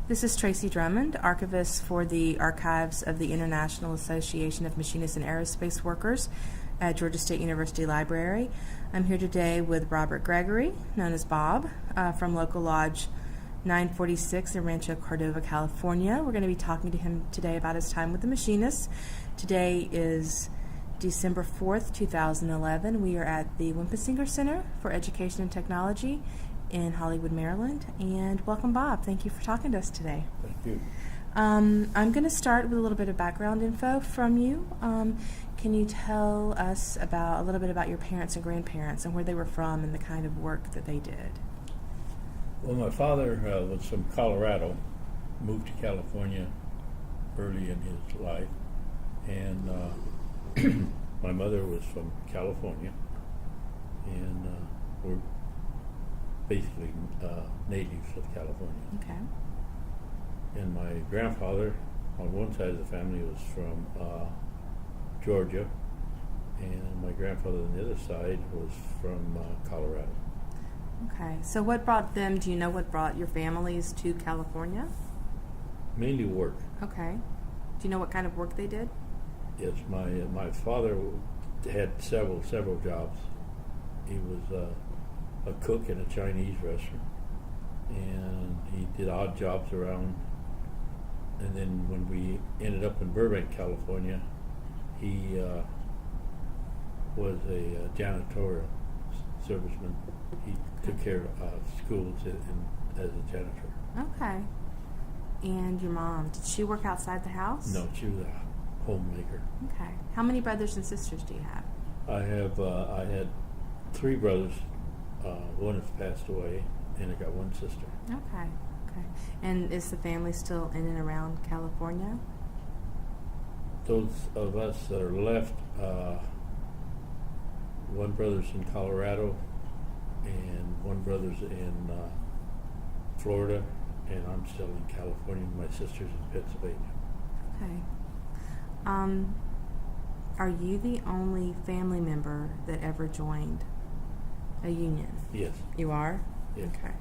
This is Tracy Drummond, archivist for the Archives of the International Association of Machinists and Aerospace Workers at Georgia State University Library. I'm here today with Robert Gregory, known as Bob, from Local Lodge 946 in Rancho Cordova, California. We're going to be talking to him today about his time with the Machinists. Today is December 4th, 2011. We are at the Wimpesinger Center for Education and Technology in Hollywood, Maryland. And welcome, Bob. Thank you for talking to us today. Thank you. I'm going to start with a little bit of background info from you. Can you tell us a little bit about your parents and grandparents and where they were from and the kind of work that they did? Well, my father was from Colorado, moved to California early in his life, and my mother was from California, and we're basically natives of California. Okay. And my grandfather, on one side of the family, was from Georgia, and my grandfather on the other side was from Colorado. Okay. So what brought them, do you know what brought your families to California? Mainly work. Okay. Do you know what kind of work they did? Yes, my father had several jobs. He was a cook in a Chinese restaurant, and he did odd jobs around. And then when we ended up in Burbank, California, he was a janitorial serviceman. He took care of schools as a janitor. Okay. And your mom, did she work outside the house? No, she was a homemaker. Okay. How many brothers and sisters do you have? I had three brothers. One has passed away, and I got one sister. Okay. Okay. And is the family still in and around California? Those of us that are left, one brother's in Colorado, and one brother's in Florida, and I'm still in California. My sister's in Pennsylvania. Okay. Are you the only family member that ever joined a union? Yes. You are? Yes. Okay.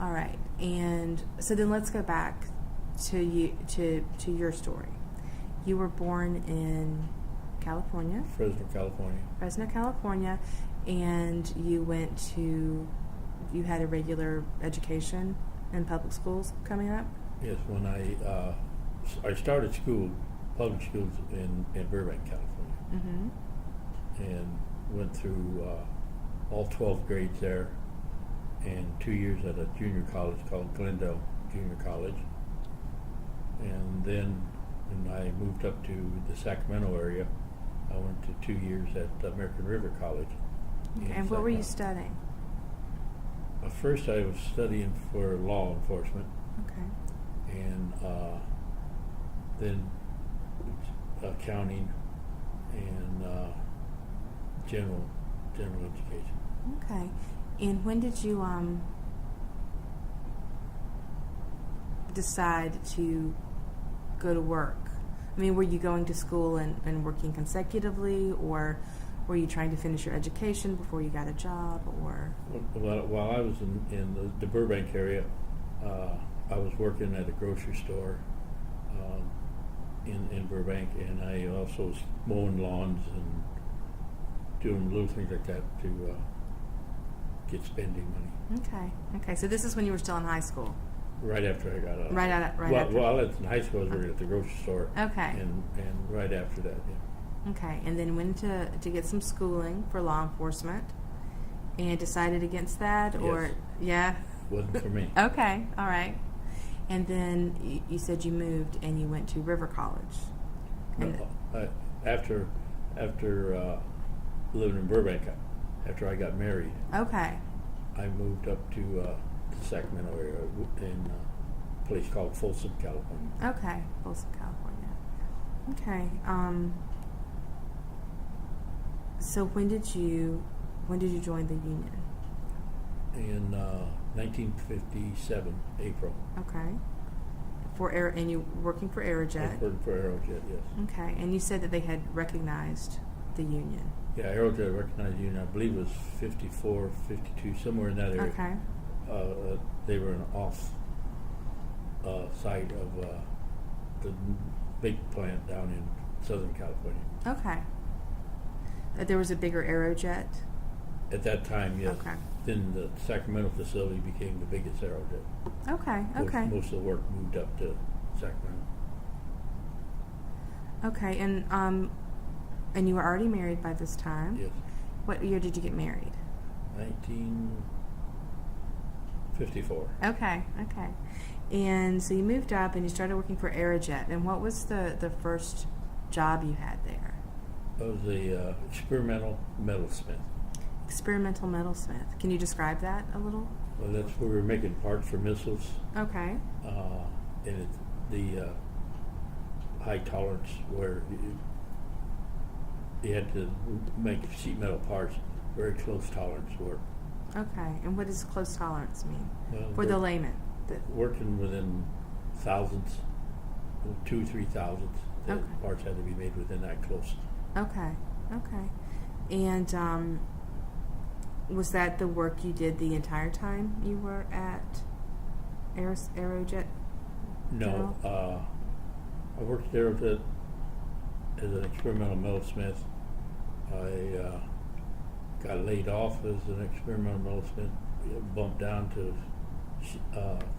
All right. And so then let's go back to your story. You were born in California. Fresno, California. And you had a regular education in public schools coming up? Yes, when I started public schools in Burbank, California. Mm-hmm. And went through all 12 grades there, and 2 years at a junior college called Glendale Junior College. And then when I moved up to the Sacramento area, I went to 2 years at American River College. Okay. And what were you studying? First, I was studying for law enforcement. Okay. And then accounting and general education. Okay. And when did you decide to go to work? I mean, were you going to school and working consecutively, or were you trying to finish your education before you got a job, or? Well, while I was in the Burbank area, I was working at a grocery store in Burbank, and I also was mowing lawns and doing little things like that to get spending money. Okay. So this is when you were still in high school. Right after I got out. After. Well, I was in high school. I was working at the grocery store. Okay. And right after that, yeah. Okay, and then went to get some schooling for law enforcement, and decided against that, or yes. Wasn't for me. Okay, all right. And then you said you moved and you went to River College. No, after living in Burbank, after I got married. Okay. I moved up to the Sacramento area in a place called Folsom, California. Okay, Folsom, California. Okay. So when did you join the union? In 1957, April. Okay. And you working for Aerojet? I was working for Aerojet, yes. Okay, and you said that they had recognized the union. Yeah, Aerojet recognized the union. I believe it was 54, 52, somewhere in that area. Okay. They were an off site of the big plant down in Southern California. Okay. There was a bigger Aerojet? At that time, yes. Okay. Then the Sacramento facility became the biggest Aerojet. Okay, okay. Most of the work moved up to Sacramento. Okay, and you were already married by this time? Yes. What year did you get married? 1954. Okay, okay. And so you moved up and you started working for Aerojet. And what was the first job you had there? I was a experimental metalsmith. Experimental metalsmith. Can you describe that a little? Well, that's where we were making parts for missiles. Okay. And it's the high tolerance where you had to make sheet metal parts, very close tolerance work. Okay. And what does close tolerance mean? Well, For the layman? Working within thousandths, 2-3 thousandths, the Okay. parts had to be made within that close. Okay. Okay. And was that the work you did the entire time you were at Aerojet? No, I worked there as an experimental metalsmith. I got laid off as an experimental metalsmith, bumped down to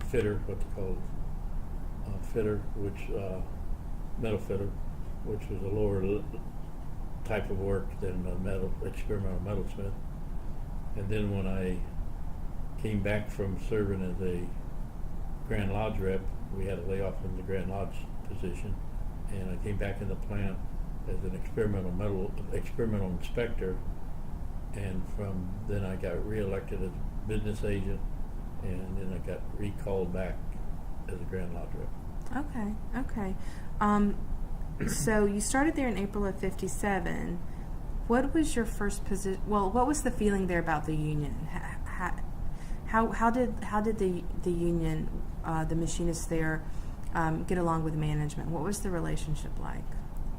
fitter, what they call fitter, which metal fitter, which was a lower type of work than a experimental metalsmith. And then when I came back from serving as a Grand Lodge rep, we had a layoff from the Grand Lodge position, and I came back in the plant as an experimental inspector, and from then I got reelected as business agent, and then I got recalled back as a Grand Lodge rep. Okay, okay. So you started there in April of '57. What was your first position? Well, what was the feeling there about the union? How did the union, the machinists there, get along with management? What was the relationship like?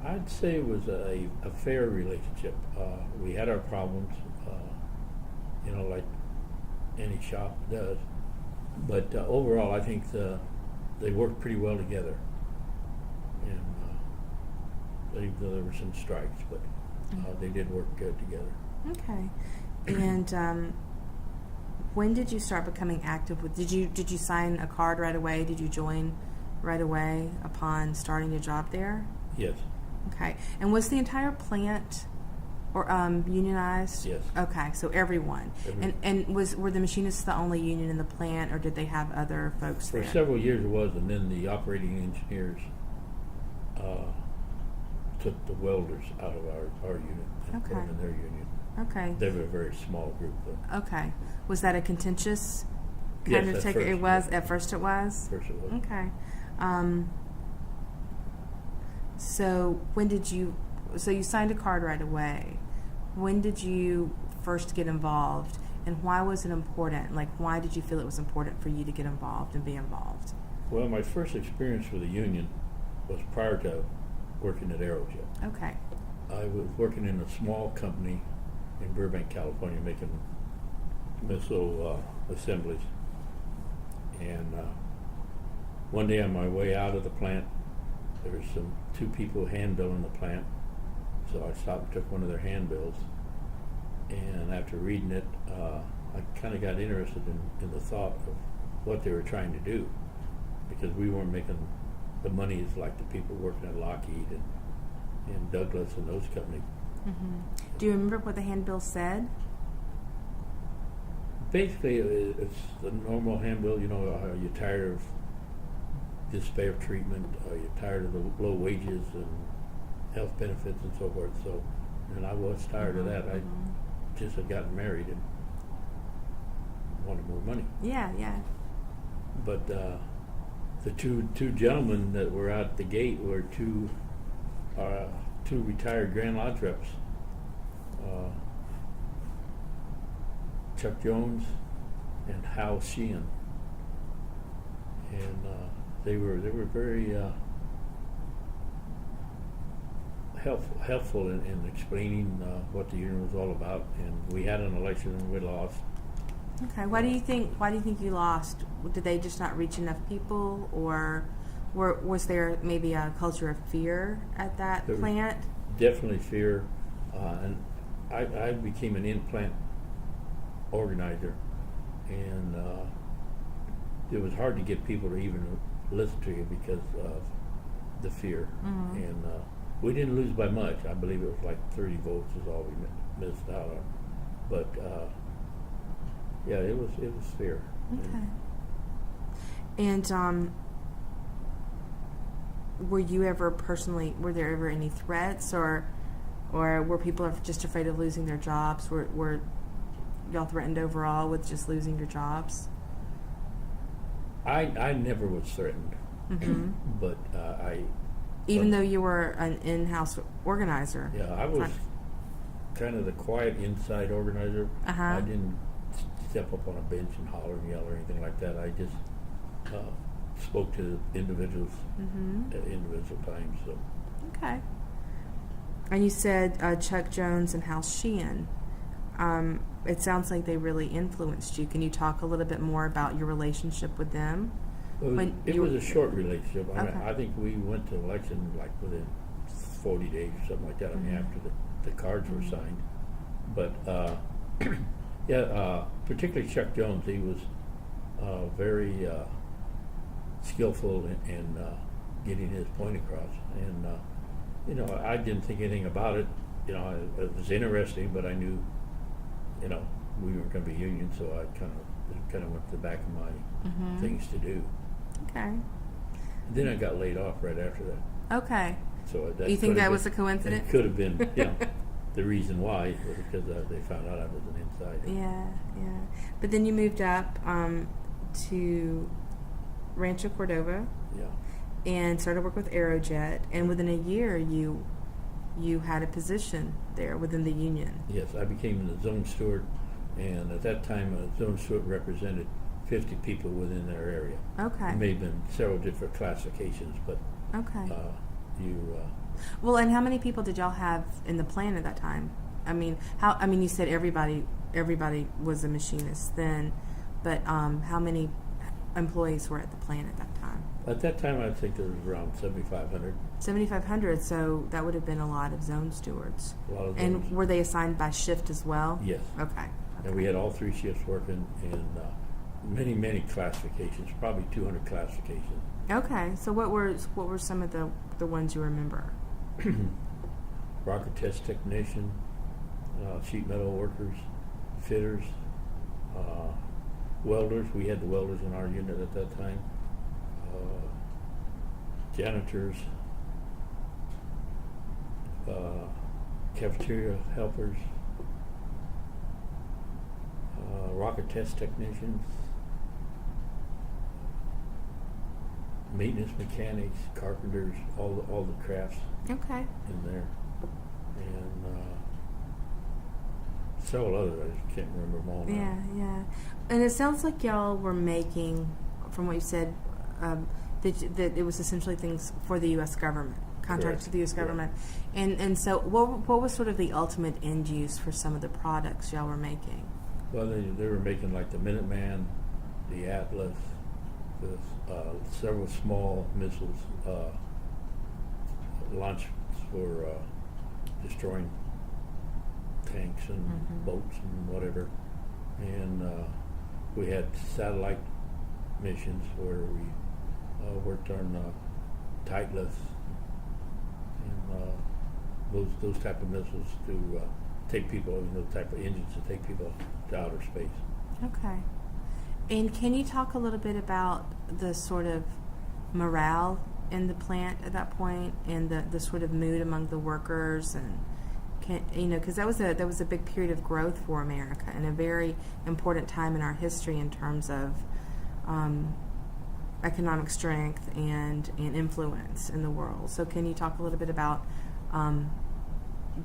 I'd say it was a fair relationship. We had our problems, like any shop does, but overall, I think they worked pretty well together. And though there were some strikes, but they did work good together. Okay. And when did you start becoming active with? Did you sign a card right away? Did you join right away upon starting your job there? Yes. Okay. And was the entire plant or unionized? Yes. Okay. So everyone. And were the machinists the only union in the plant, or did they have other folks For there? several years it was, and then the operating engineers took the welders out of our unit and put them in their union. Okay. They were a very small group, though. Okay. Was that a contentious kind Yes, of at take? first, It was. yeah. At first, it was. First it was. Okay. So when did you? So you signed a card right away. When did you first get involved, and why was it important? Like, why did you feel it was important for you to get involved and be involved? Well, my first experience with the union was prior to working at Aerojet. Okay. I was working in a small company in Burbank, California, making missile assemblies. And one day on my way out of the plant, there was two people hand-billing the plant. So I stopped and took one of their handbills. And after reading it, I kind of got interested in the thought of what they were trying to do, because we weren't making the money as like the people working at Lockheed and Douglas and those companies. Mm-hmm. Do you remember what the handbill said? Basically, it's the normal handbill. Are you tired of disparate treatment? Are you tired of the low wages and health benefits and so forth? So, and I was tired of that. I just had gotten married and wanted more money. Yeah, yeah. But the two gentlemen that were out the gate were two retired Grand Lodge reps, Chuck Jones and Hal Sheehan, and they were very helpful in explaining what the union was all about. And we had an election and we lost, Okay. Why do you think you lost? Did they just not reach enough people, or was there maybe a culture of fear at that There was plant? definitely fear, and I became an in-plant organizer, and it was hard to get people to even listen to you because of the fear. Mm-hmm. And we didn't lose by much. I believe it was like 30 votes is all we missed out on. But yeah, it was fear. Okay. And were there ever any threats, or were people just afraid of losing their jobs? Were y'all threatened overall with just losing your jobs? I never was threatened, Mm-hmm. but Even though you were an in-house organizer. yeah, I was kind of the quiet inside organizer. Uh-huh. I didn't step up on a bench and holler and yell or anything like that. I just spoke to individuals Mm-hmm. at individual times. So Okay. And you said Chuck Jones and Hal Sheehan. It sounds like they really influenced you. Can you talk a little bit more about your relationship with them? it was a short relationship. I mean, Okay. I think we went to election like within 40 days or something like that. I mean, Mhm. after the cards were Mhm. signed. But yeah, particularly Chuck Jones, he was very skillful in getting his point across. And you know, I didn't think anything about it. You know, it was interesting, but I knew, you know, we were going to be union, so I kind of went to the back of my Mhm. things to do. Okay. And then I got laid off right after that. Okay. So that You think could have that was a been- coincidence? It could have been, you know, the reason why was because they found out I was an insider. Yeah, yeah. But then you moved up to Rancho Cordova Yeah. and started work with Aerojet, and within a year you had a position there within the union. Yes, I became the zone steward, and at that time, a zone steward represented 50 people within their area. Okay. There may have been several different classifications, but Okay. you Well, and how many people did y'all have in the plant at that time? I mean, you said everybody was a machinist then, but how many employees were at the plant at that time? at that time, I think there was around 7,500. 7,500. So that would have been a lot of zone stewards. A lot of And those. were they assigned by shift as well? Yes. Okay. And we had all three shifts working, and many classifications, probably 200 classifications. Okay. So what were some of the ones you remember? Rocket test technician, sheet metal workers, fitters, welders. We had the welders in our unit at that time. Janitors, cafeteria helpers, rocket test technicians, maintenance mechanics, carpenters, all the crafts Okay. in there, and several others. I just can't remember them all now. Yeah, yeah. And it sounds like y'all were making, from what you said, that it was essentially things for the U.S. government, contracts Correct. to the U.S. Yeah. government. And so what was sort of the ultimate end use for some of the products y'all were making? Well, they were making like the Minuteman, the Atlas, several small missiles, launched for destroying tanks and Mhm. boats and whatever. And we had satellite missions where we worked on Titleist and those type of missiles to take people, those type of engines to take people to outer space. Okay. And can you talk a little bit about the sort of morale in the plant at that point, and the sort of mood among the workers, and because that was a big period of growth for America and a very important time in our history in terms of economic strength and influence in the world. So can you talk a little bit about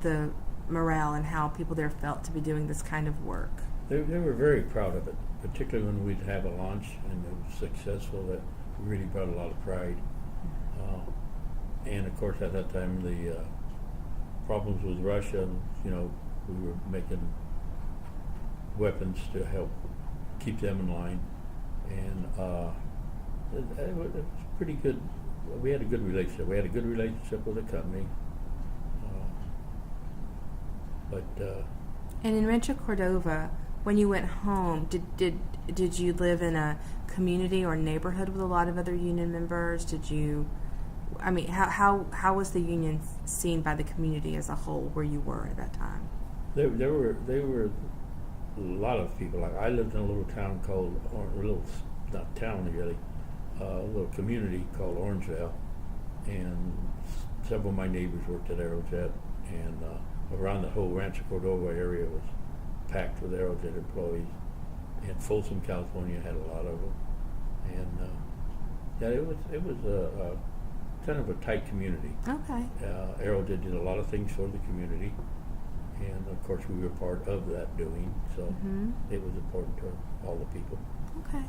the morale and how people there felt to be doing this kind of work? They were very proud of it, particularly when we'd have a launch and it was successful. That really brought a lot of pride. And of course, at that time, the problems with Russia, we were making weapons to help keep them in line, and it was pretty good. We had a good relationship. We had a good relationship with the company, And in Rancho Cordova, when you went home, did you live in a community or neighborhood with a lot of other union members? Did you? I mean, how was the union seen by the community as a whole where you were at that time? There were a lot of people. Like I lived in a little town called, not town really, a little community called Orangeville, and several of my neighbors worked at Aerojet, and around the whole Rancho Cordova area was packed with Aerojet employees, and Folsom, California had a lot of them, and yeah, it was a kind of a tight community. Okay. Aerojet did a lot of things for the community, and of course we were part of that doing, so it was important to all the people. Okay.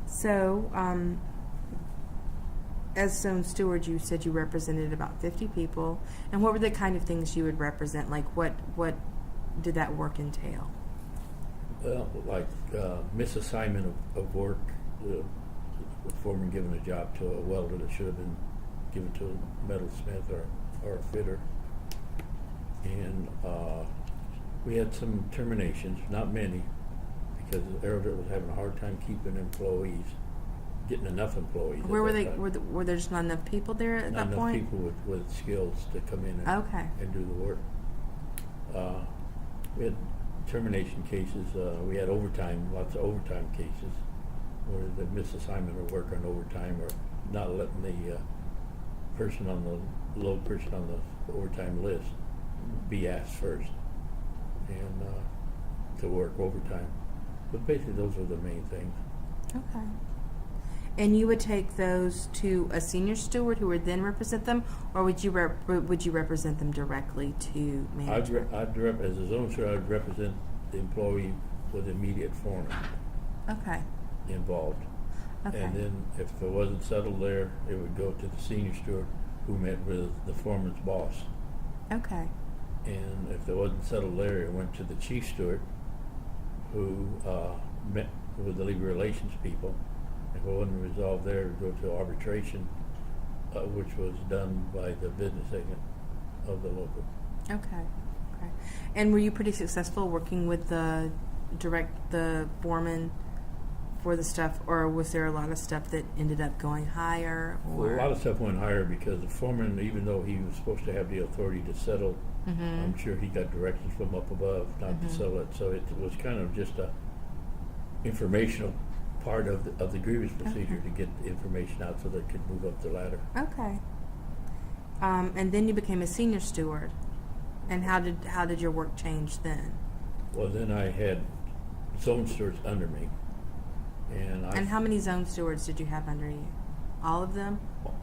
So, as zone steward, you said you represented about 50 people, and what were the kind of things you would represent? Like, what did that work entail? Well, like misassignment of work, the foreman giving a job to a welder that should have been given to a metalsmith or a fitter, and we had some terminations, not many, because Aerojet was having a hard time keeping employees, getting enough employees. Where were they? Were there just not enough people there at that point? Not enough people with skills to come in and do the work. We had termination cases. We had overtime, lots of overtime cases, where the misassignment of work on overtime, or not letting the low person on the overtime list be asked first, and to work overtime. But basically, those are the main things. Okay. And you would take those to a senior steward who would then represent them, or would you represent them directly to management? As a zone steward, I'd represent the employee with immediate foreman. Okay. Involved. Okay. And then if it wasn't settled there, it would go to the senior steward, who met with the foreman's boss. Okay. And if it wasn't settled there, it went to the chief steward, who met with the labor relations people. If it wasn't resolved there, it would go to arbitration, which was done by the business agent of the local. Okay. And were you pretty successful working with the foreman for the stuff, or was there a lot of stuff that ended up going higher? Or? Well, a lot of stuff went higher because the foreman, even though he was supposed to have the authority to settle, I'm sure he got directions from up above not to settle it. So it was kind of just a informational part of the grievance procedure to get the information out so they could move up the ladder. Okay. And then you became a senior steward. And how did your work change then? Well, then I had zone stewards under me. And how many zone stewards did you have under you? All of them?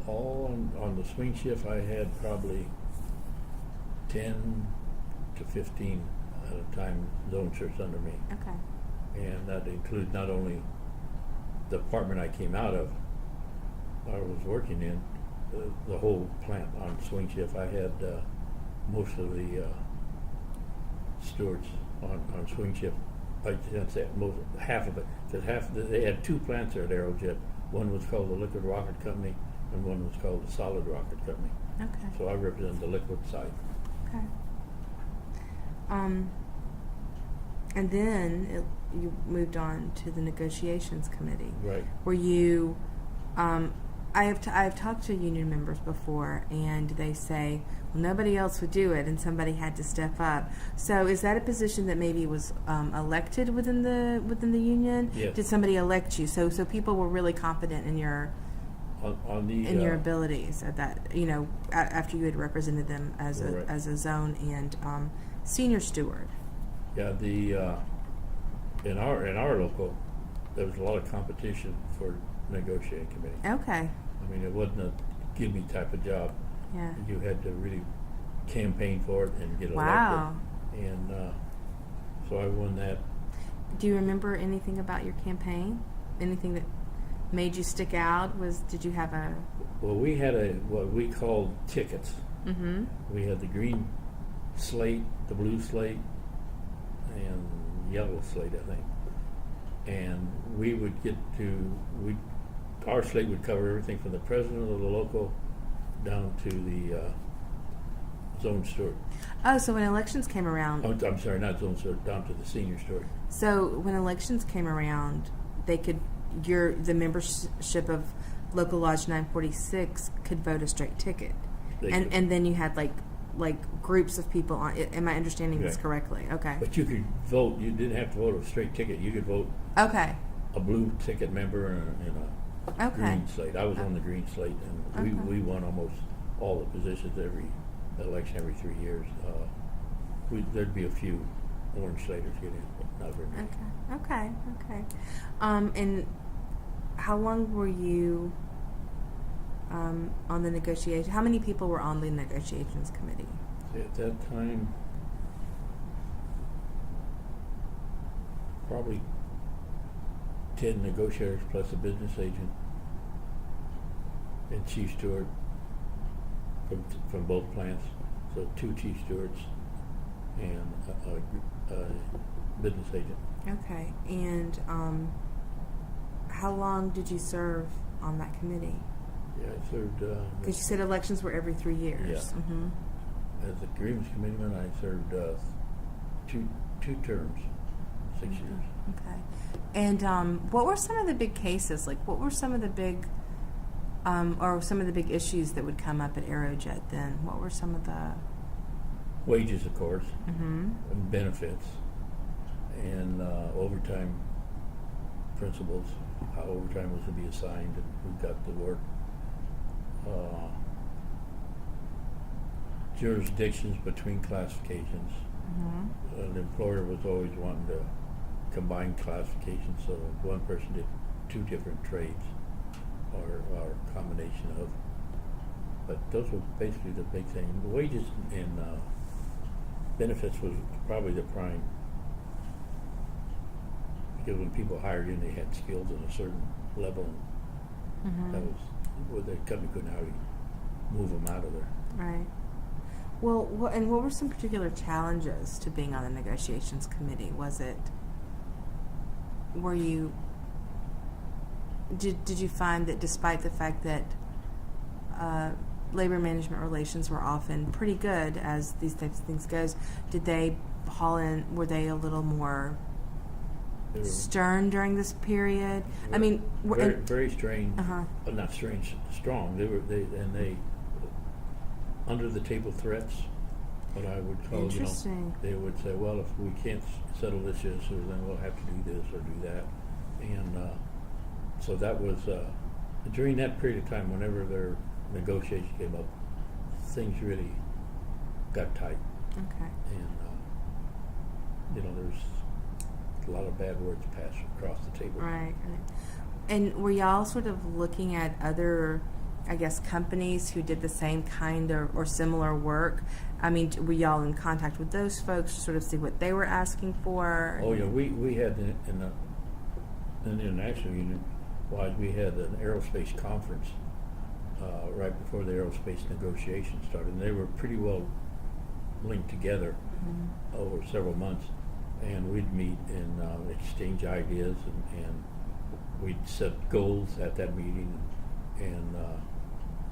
All on the swing shift, I had probably 10 to 15 at a time zone stewards under me. Okay. And that includes not only the department I came out of, I was working in, the whole plant on swing shift. I had most of the stewards on swing shift. I can't say half of it, because they had two plants there at Aerojet. One was called the Liquid Rocket Company, and one was called the Solid Rocket Company. Okay. So I represent the liquid side. Okay. And then you moved on to the negotiations committee. Right. Were you? I've talked to union members before, and they say, well, nobody else would do it, and somebody had to step up. So, is that a position that maybe was elected within the union? Yes. Did somebody elect you? So people were really confident in your your abilities at that. After you had represented them as a zone and senior steward. Yeah. In our local, there was a lot of competition for negotiating committee. Okay. I mean, it wasn't a give me type of job. Yeah. You had to really campaign for it and get elected. Wow. And so I won that. Do you remember anything about your campaign? Anything that made you stick out? Did you have a? Well, we had what we called tickets. Mm-hmm. We had the green slate, the blue slate, and yellow slate, I think. and we would get to our slate would cover everything from the president of the local down to the zone steward. Oh, so when elections came around, I'm sorry, not zone steward, down to the senior steward. so when elections came around, they could the membership of Local Lodge 946 could vote a straight ticket, and then you had like groups of people on. Am I understanding this correctly? Okay. But you could vote. You didn't have to vote a straight ticket. You could vote. Okay. A blue ticket member and a green slate. I was on the green slate, and we won almost all the positions every election every 3 years. There'd be a few orange slaters get in, but not very many. Okay. And how long were you on the negotiation? How many people were on the negotiations committee? At that time, probably 10 negotiators plus a business agent and chief steward from both plants. So 2 chief stewards and a business agent. Okay. And how long did you serve on that committee? Yeah, I served. Because you said elections were every 3 years. Yeah. Mm-hmm. As a grievance committeeman, I served two terms, 6 years. Okay. And what were some of the big cases? Like, what were some of the big, or some of the big issues that would come up at Aerojet then? What were some of the... Wages, of course, Mm-hmm. and benefits, and overtime principles, how overtime was to be assigned and who got the work. Jurisdictions between classifications. Mm-hmm. The employer was always wanting to combine classifications, so one person did 2 different trades or a combination of. But those were basically the big thing. The wages and benefits was probably the prime, because when people hired in, they had skills at a certain level. Mm-hmm. That was where the company couldn't hardly move them out of there. Right. Well, what were some particular challenges to being on the negotiations committee? Did you find that despite the fact that labor management relations were often pretty good as these types of things goes, were they a little more stern during this period? I mean, very strange, Uh-huh. not strange, strong. They under the table threats, what I would call, Interesting. They would say, well, if we can't settle this issue, then we'll have to do this or do that. And so that was, during that period of time, whenever their negotiation came up, things really got tight. Okay. And, there's a lot of bad words passed across the table. Right. And were y'all sort of looking at other, I guess, companies who did the same kind or similar work? I mean, were y'all in contact with those folks to sort of see what they were asking for? Oh, yeah. We had in the international unit, we had an aerospace conference right before the aerospace negotiations started. And they were pretty well linked together over several months. And we'd meet and exchange ideas, and we'd set goals at that meeting. And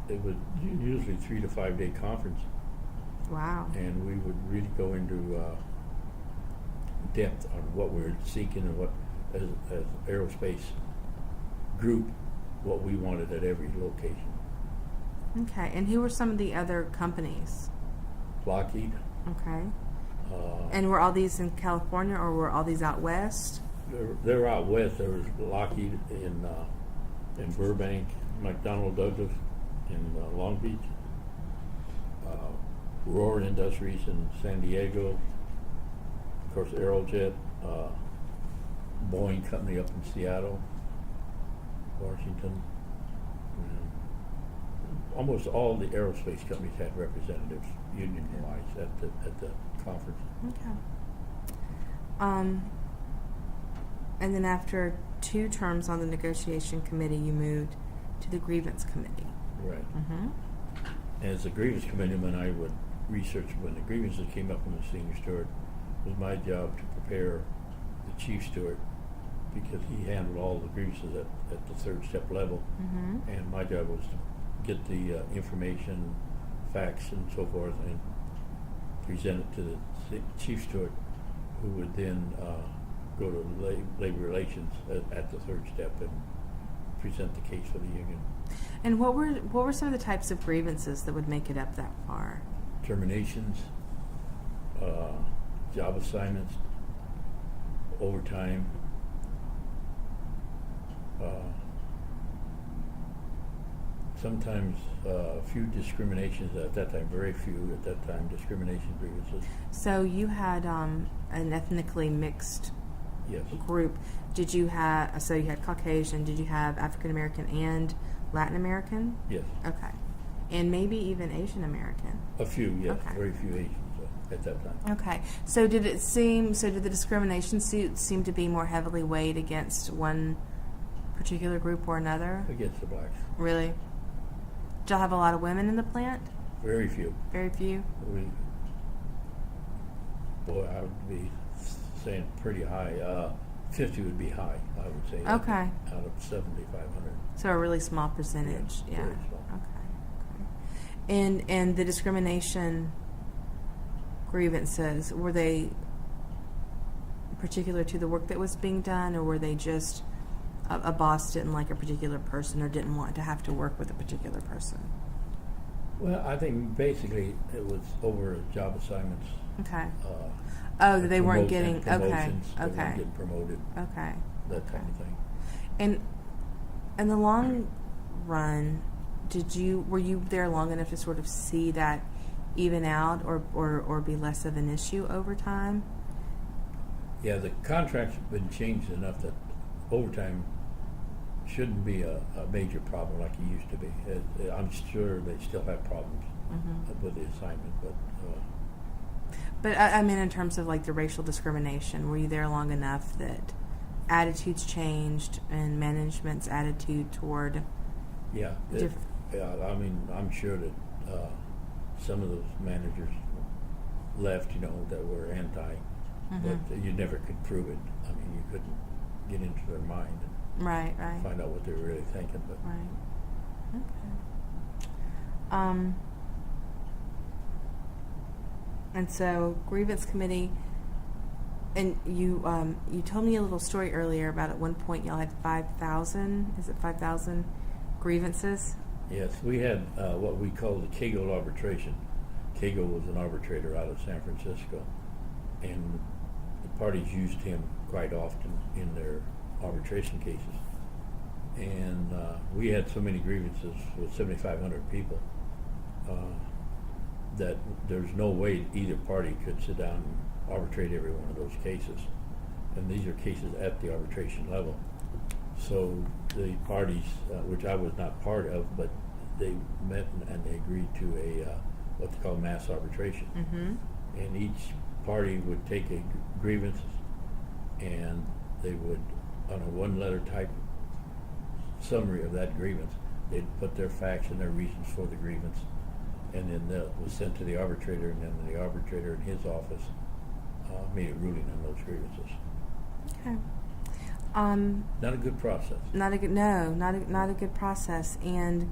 it was usually 3 to 5 day conference. Wow. And we would really go into depth on what we were seeking and what, as aerospace group, what we wanted at every location. Okay. And who were some of the other companies? Lockheed. Okay. And were all these in California, or were all these out west? They were out west. There was Lockheed in Burbank, McDonnell Douglas in Long Beach, Roar Industries in San Diego, of course Aerojet, Boeing Company up in Seattle, Washington. Almost all the aerospace companies had representatives, union-wise, at the conference. Okay. And then after 2 terms on the negotiation committee, you moved to the grievance committee. Right. Mm-hmm. As a grievance committeeman, I would research when the grievances came up from the senior steward. It was my job to prepare the chief steward because he handled all the grievances at the third step level, and my job was to get the information, facts, and so forth, and present it to the chief steward, who would then go to labor relations at the third step and present the case for the union. And what were some of the types of grievances that would make it up that far? Terminations, job assignments, overtime, sometimes a few discriminations at that time, very few at that time, discrimination grievances. So you had an ethnically mixed Yes. group. Did you have, so you had Caucasian, did you have African American and Latin American? Yes. Okay. And maybe even Asian American? A few, yes. Okay. Very few Asians at that time. Okay. So did the discrimination suits seem to be more heavily weighed against one particular group or another? Against the blacks. Really? Did y'all have a lot of women in the plant? Very few. Very few? I would be saying pretty high. 50 would be high, I would say. Okay. Out of 7,500. So a really small percentage. Yeah, Yeah. very small. Okay. And the discrimination grievances, were they particular to the work that was being done, or were they just a boss didn't like a particular person or didn't want to have to work with a particular person? Well, I think basically it was over job assignments. Okay. They weren't getting, okay, promotions. They okay. weren't getting promoted. Okay. That kind of thing. And in the long run, were you there long enough to sort of see that even out or be less of an issue over time? Yeah, the contracts have been changed enough that overtime shouldn't be a major problem like it used to be. I'm sure they still have problems with the assignment, But I mean, in terms of like the racial discrimination, were you there long enough that attitudes changed and management's attitude toward? yeah. I mean, I'm sure that some of those managers left, that were anti, but you never could prove it. I mean, you couldn't get into their mind and Right. find out what they were really thinking. But Right. Okay. And so grievance committee, and you told me a little story earlier about at one point y'all had 5,000. Is it 5,000 grievances? yes, we had what we call the Campbell arbitration. Campbell was an arbitrator out of San Francisco, and the parties used him quite often in their arbitration cases. And we had so many grievances with 7,500 people that there's no way either party could sit down and arbitrate every one of those cases. And these are cases at the arbitration level. So the parties, which I was not part of, but they met and they agreed to a what they call mass arbitration. And each party would take a grievance and they would, on a one-letter type summary of that grievance, they'd put their facts and their reasons for the grievance, and then that was sent to the arbitrator, and then the arbitrator in his office made a ruling on those grievances. Okay. Not a good process. Not a good process. And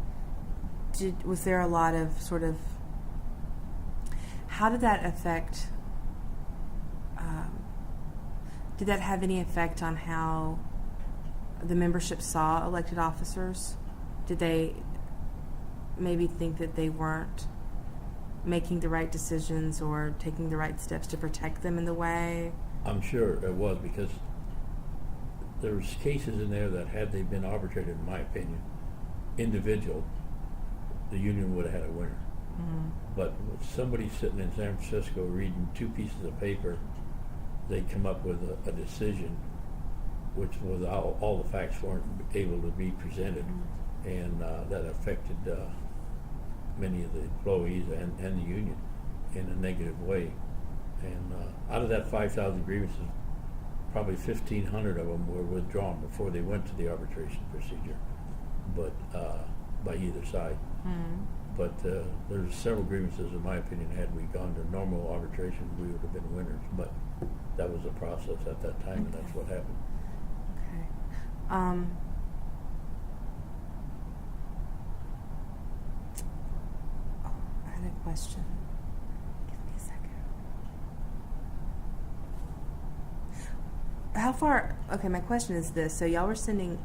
was there a lot of sort of, how did that affect? Did that have any effect on how the membership saw elected officers? Did they maybe think that they weren't making the right decisions or taking the right steps to protect them in the way? I'm sure it was, because there's cases in there that had they been arbitrated, in my opinion, individual, the union would have had a winner. But with somebody sitting in San Francisco reading two pieces of paper, they come up with a decision which was all the facts weren't able to be presented, and that affected many of the employees and the union in a negative way. And out of that 5,000 grievances, probably 1,500 of them were withdrawn before they went to the arbitration procedure, but by either side. But there's several grievances, in my opinion, had we gone to normal arbitration, we would have been winners. But that was the process at that time, and that's what happened. Okay. I had a question. Give me a second. How far? Okay, my question is this. So y'all were sending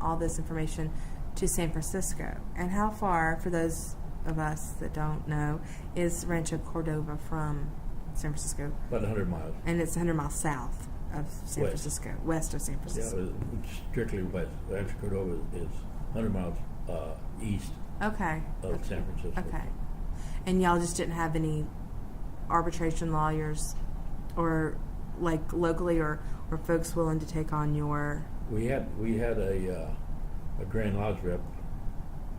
all this information to San Francisco. And how far, for those of us that don't know, is Rancho Cordova from San Francisco? About 100 miles. And it's 100 miles south of San West. Francisco, west of San Francisco. Yeah, it's strictly west. Rancho Cordova is 100 miles east Okay. of San Francisco. Okay. And y'all just didn't have any arbitration lawyers or like locally or folks willing to take on your... We had a Grand Lodge rep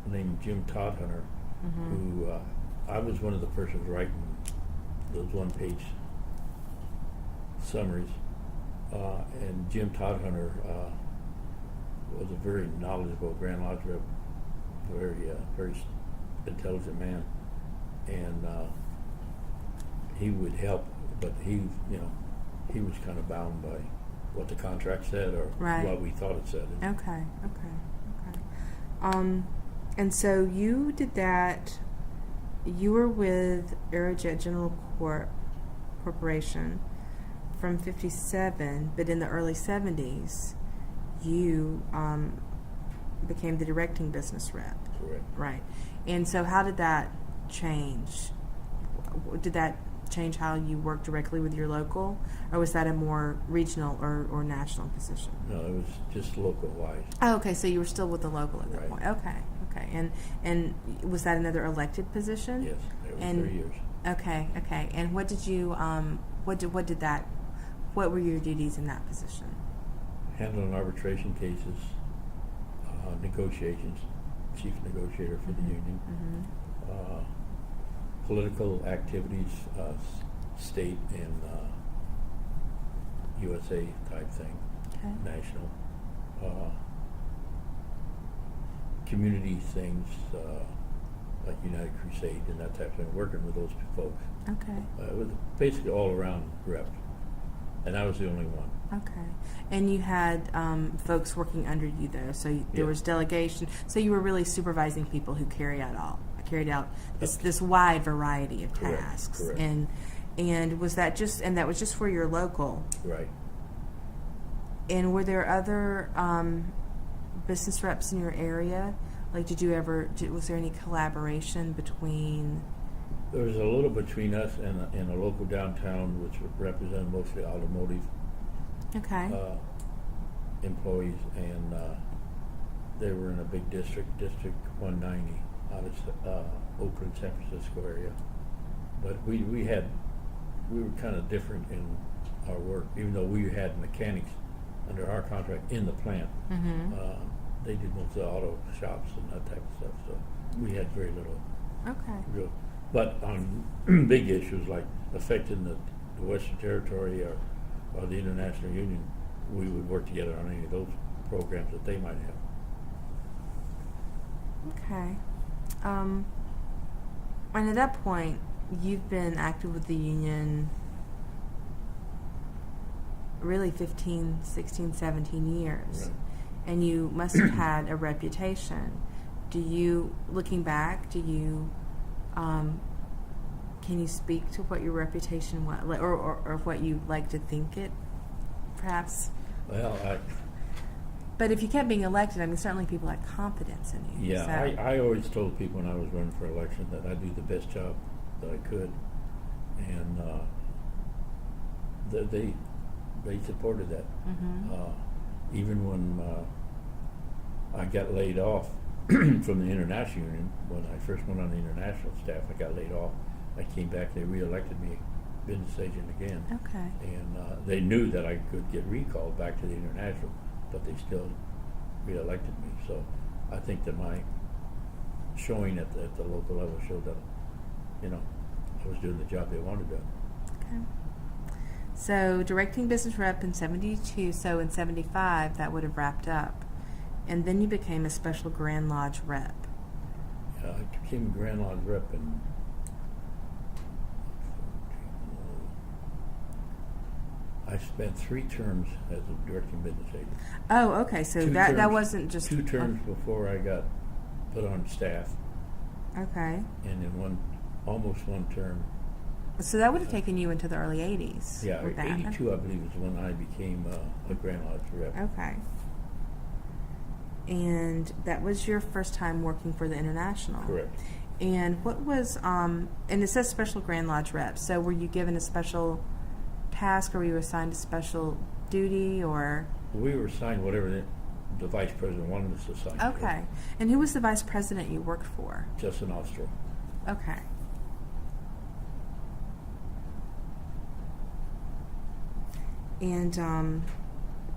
named Jim Todhunter, who I was one of the persons writing those one-page summaries, and Jim Todhunter was a very knowledgeable Grand Lodge rep, very intelligent man, and he would help, but he was kind of bound by what the contract said or what we thought it said. Okay. And so you did that. You were with Aerojet General Corporation from 57, but in the early 70s, you became the directing business rep. Correct. Right. And so how did that change? Did that change how you worked directly with your local, or was that a more regional or national position? No, it was just local-wise. Oh, okay. So you were still with the local at that Right. point. Okay. And was that another elected position? Yes, it was And 3 years. Okay. And what did you what were your duties in that position? Handling arbitration cases, negotiations, chief negotiator for the union, political activities, state and USA type thing, Okay. national, community things like United Crusade and that type of thing, working with those folks. Okay. It was basically all around rep, and I was the only one. Okay. And you had folks working under you though, so there Yeah. was delegation. So you were really supervising people who carried out this wide variety of Correct, tasks. correct. And was that that was just for your local? Right. And were there other business reps in your area? Like, was there any collaboration between? There was a little between us and a local downtown, which represented mostly automotive Okay. employees, and they were in a big District 190 out of Oakland, San Francisco area. But we were kind of different in our work, even though we had mechanics under our contract in the plant. They did most of the auto shops and that type of stuff, so we had very little. Okay. Real, but on big issues like affecting the Western Territory or the International Union, we would work together on any of those programs that they might have. Okay. And at that point, you've been active with the union really 15, 16, 17 years. Right. And you must have had a reputation. Looking back, can you speak to what your reputation was, or what you like to think it, perhaps? Well, But if you kept being elected, I mean, certainly people had confidence in you. yeah, So. I always told people when I was running for election that I'd do the best job that I could, and they supported that. Even when I got laid off from the International Union, when I first went on the international staff, I got laid off. I came back, they re-elected me business agent again. Okay. And they knew that I could get recalled back to the international, but they still re-elected me. So I think that my showing at the local level showed that, I was doing the job they wanted done. Okay. So directing business rep in 72, so in 75 that would have wrapped up. And then you became a special Grand Lodge rep. I became a Grand Lodge rep in I spent 3 terms as a directing business agent. Oh, okay. So that wasn't just 2 terms before I got put on staff, okay. and in almost 1 term. So that would have taken you into the early 80s. Yeah, with that. 82, I believe, is when I became a Grand Lodge rep. Okay. And that was your first time working for the International. Correct. And what was and it says Special Grand Lodge rep. So were you given a special task, or were you assigned a special duty, or? We were assigned whatever the vice president wanted us to assign. Okay. And who was the vice president you worked for? Justin Ostro. Okay. And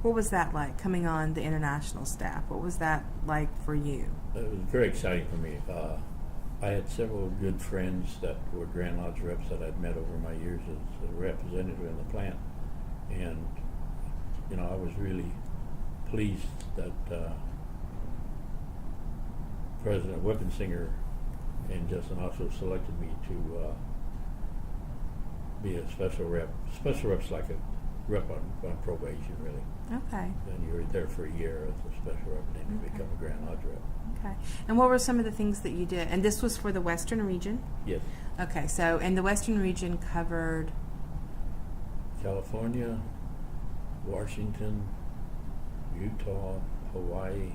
what was that like, coming on the international staff? What was that like for you? It was very exciting for me. I had several good friends that were Grand Lodge reps that I'd met over my years as a representative in the plant. And, I was really pleased that President Whippensinger and Justin also selected me to be a special rep. Special rep's like a rep on probation, really. Okay. And you're there for a year as a special rep, and then you become a Grand Lodge rep. Okay. And what were some of the things that you did? And this was for the Western region? Yes. Okay. So, and the Western region covered? California, Washington, Utah, Hawaii,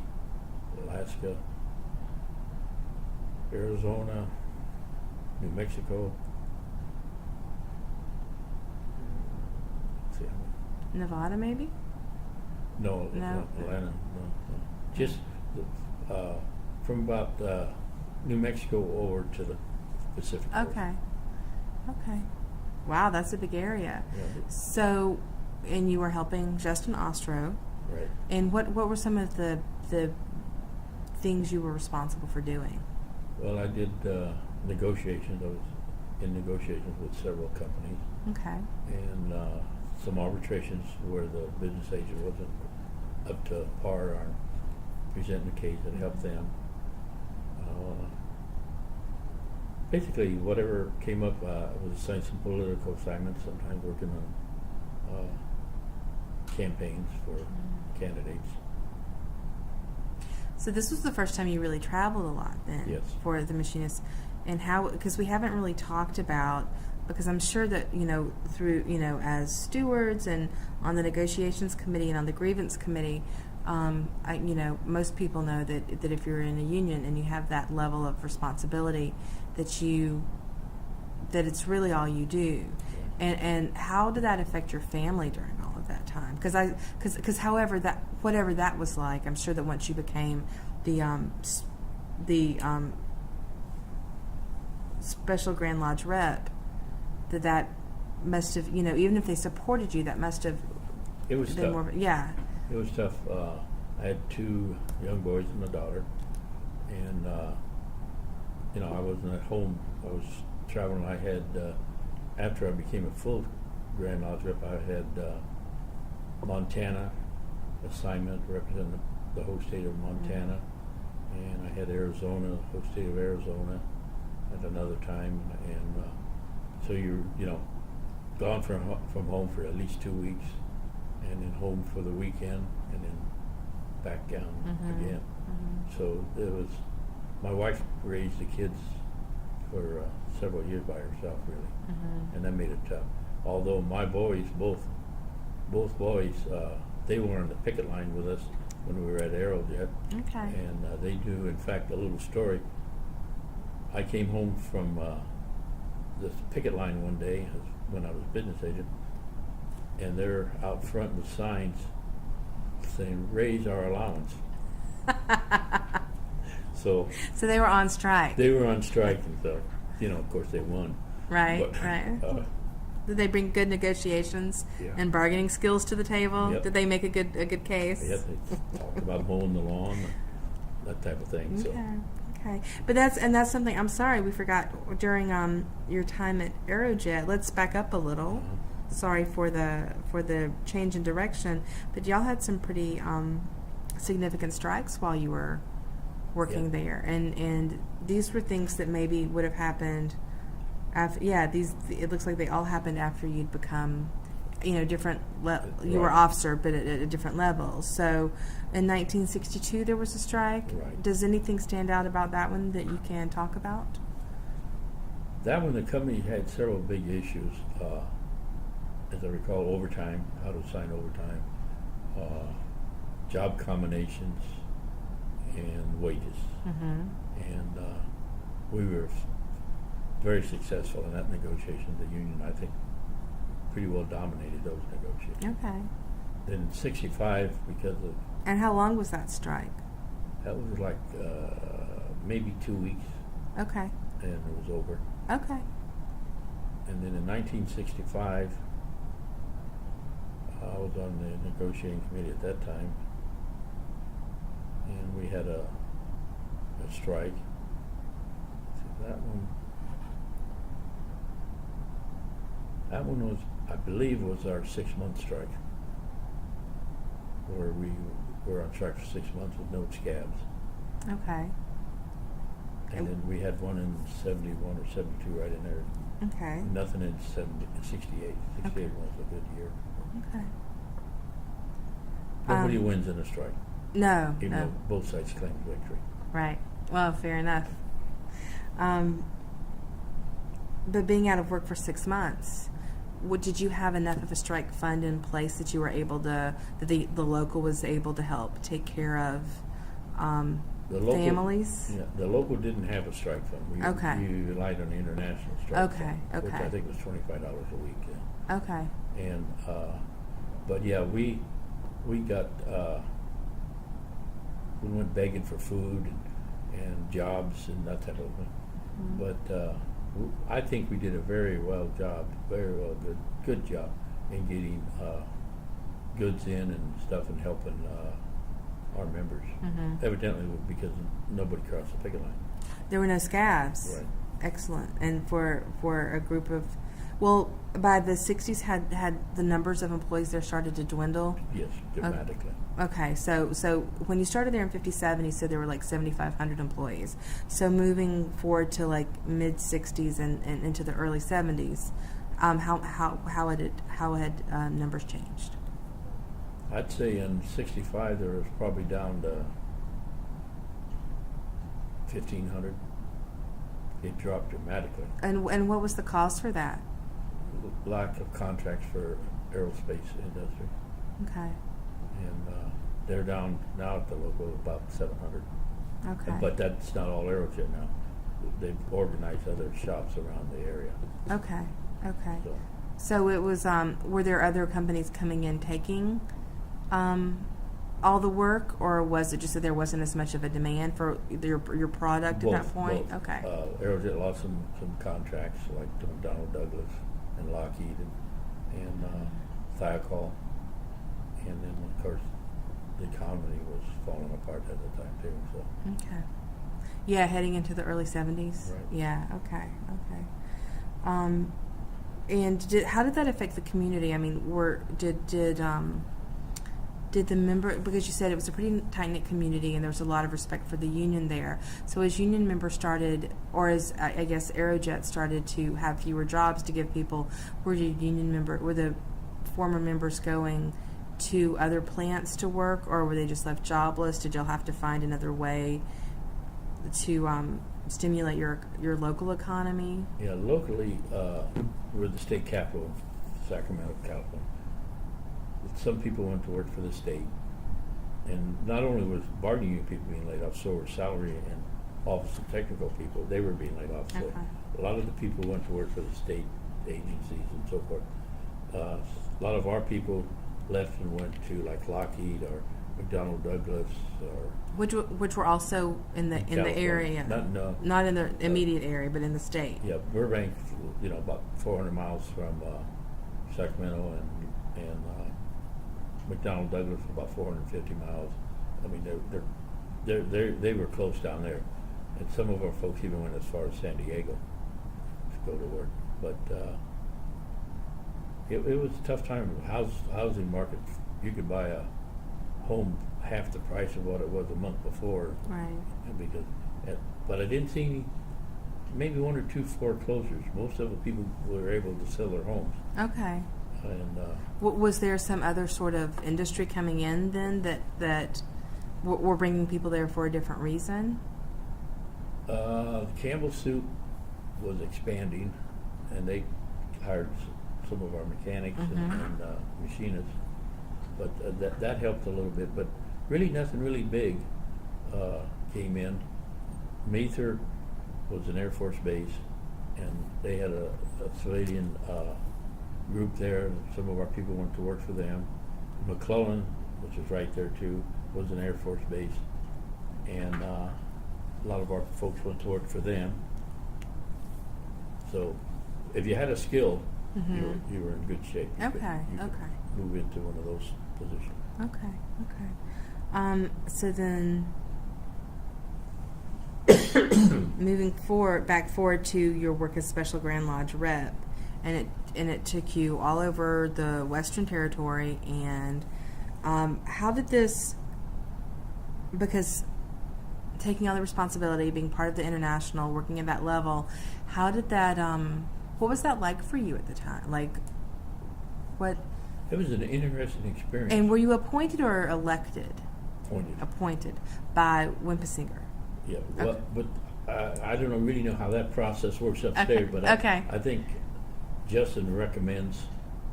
Alaska, Arizona, New Mexico. Let's see, Nevada, maybe? No, No. Atlanta, no. Just from about New Mexico over to the Pacific Coast. Okay. Okay. Wow, that's a big area. Yeah. So, and you were helping Justin Ostro. Right. And what were some of the things you were responsible for doing? Well, I did negotiations. I was in negotiations with several companies. Okay. And some arbitrations where the business agent wasn't up to par on presenting the case and help them. Basically, whatever came up, I was assigned some political assignments, sometimes working on campaigns for candidates. So this was the first time you really traveled a lot then? Yes. For the Machinists. And how, because we haven't really talked about, because I'm sure that, through, as stewards and on the negotiations committee and on the grievance committee, most people know that if you're in a union and you have that level of responsibility, that it's really all you do. And how did that affect your family during all of that time? Because however whatever that was like, I'm sure that once you became the Special Grand Lodge rep, that must have, even if they supported you, that must have It was been tough. more. Yeah. It was tough. I had 2 young boys and a daughter, and I wasn't at home. I was traveling. I had after I became a full Grand Lodge rep, I had Montana assignment representing the whole state of Montana, and I had Arizona, the whole state of Arizona, at another time, and so you're gone from home for at least 2 weeks, and then home for the weekend, and then back down again. Mm-hmm. So it was. My wife raised the kids for several years by herself, really, and that made it tough. Although my boys, both boys, they were on the picket line with us when we were at Aerojet. Okay. And they do, in fact, a little story. I came home from the picket line one day when I was a business agent, and they're out front with signs saying, "Raise our allowance." So they were on strike. They were on strike, and so, of course they won. Right, But, right. Did they bring good negotiations and bargaining skills to the table? Yep. Did they make a good case? Yep, they talked about mowing the lawn, that type of thing. So. Okay. But that's something, I'm sorry, we forgot during your time at Aerojet. Let's back up a little. Sorry for the change in direction, but y'all had some pretty significant strikes while you were working there, and these were things that maybe would have happened after. Yeah, it looks like they all happened after you'd become different. You were Right. officer, but at a different level. So, in 1962, there was a strike. Right. Does anything stand out about that one that you can talk about? That one, the company had several big issues. As I recall, overtime, how to assign overtime, job combinations, and wages. Mm-hmm. And we were very successful in that negotiation. The union, I think, pretty well dominated those negotiations. Okay. Then in '65, because of And how long was that strike? that was like maybe 2 weeks, Okay. and it was over. Okay. And then in 1965, I was on the negotiating committee at that time, and we had a strike. See, that one was, I believe, was our 6-month strike, where we were on strike for 6 months with no scabs. Okay. And then we had one in 71 or 72 right in there. Okay. Nothing in 68. 68 Okay. was a good year. Okay. Nobody wins in a strike, No. even No. though both sides claim victory. Right. Well, fair enough. But being out of work for 6 months, did you have enough of a strike fund in place that you were able to, that the local was able to help take care of The local, families? Yeah, the local didn't have a strike fund. Okay. We relied on the international strike Okay, fund, which okay. I think was $25 a week. Yeah. Okay. And but yeah, we got we went begging for food and jobs and that type of thing. Mm-hmm. But I think we did a very well good job in getting goods in and stuff and helping our members. Mm-hmm. Evidently, because nobody crossed the picket line. There were no scabs. Right. Excellent. And for a group of, well, by the 60s, had the numbers of employees there started to dwindle? Yes, dramatically. Okay, so when you started there in '57, you said there were like 7,500 employees. So moving forward to like mid '60s and into the early '70s, how had numbers changed? I'd say in '65 there was probably down to 1,500. It dropped dramatically. And what was the cause for that? Lack of contracts for aerospace industry. Okay. And they're down now at the local about 700. Okay. But that's not all Aerojet now. They've organized other shops around the area. Okay. Okay. So So it was. Were there other companies coming in taking all the work, or was it just that there wasn't as much of a demand for your product at that point? both. Okay. Aerojet lost some contracts like to McDonnell Douglas and Lockheed and Thiokol. And then, of course, the economy was falling apart at the time, too. So. Okay. Yeah, heading into the early '70s. Right. Yeah. Okay. Okay. And how did that affect the community? I mean, did the member, because you said it was a pretty tight knit community and there was a lot of respect for the union there. So as union members started, or as I guess Aerojet started to have fewer jobs to give people, were the former members going to other plants to work, or were they just left jobless? Did y'all have to find another way to stimulate your local economy? Yeah, locally, we're the state capital of Sacramento, California. Some people went to work for the state, and not only was bargaining unit people being laid off, so were salary and office and technical people. They were being laid off. So Okay. a lot of the people went to work for the state agencies and so forth. A lot of our people left and went to like Lockheed or McDonnell Douglas or Which were also in the California. area, not in the immediate area, but in the state. Yeah, Burbank, about 400 miles from Sacramento, and McDonnell Douglas about 450 miles. I mean, they were close down there, and some of our folks even went as far as San Diego to go to work. But it was a tough time. Housing market, you could buy a home half the price of what it was a month before. Right. But I didn't see maybe one or two foreclosures. Most of the people were able to sell their homes. Okay. And Was there some other sort of industry coming in then that were bringing people there for a different reason? Campbell Soup was expanding, and they hired some of our mechanics and machinists, but that helped a little bit. But really, nothing really big came in. Mather was an Air Force base, and they had a civilian group there. And some of our people went to work for them. McDonnell, which is right there too, was an Air Force base, and a lot of our folks went to work for them. So, if you had a skill, you were in good shape. You could move into one of those positions. Okay. So then, moving back forward to your work as Special Grand Lodge rep, and it took you all over the Western Territory. And how did this? Because taking on the responsibility, being part of the international, working at that level, how did that? What was that like for you at the time? Like, what? It was an interesting experience. And were you appointed or elected? Appointed. Appointed by Wimpesinger. Yeah, well, but I don't really know how that process works upstairs, but I think Justin recommended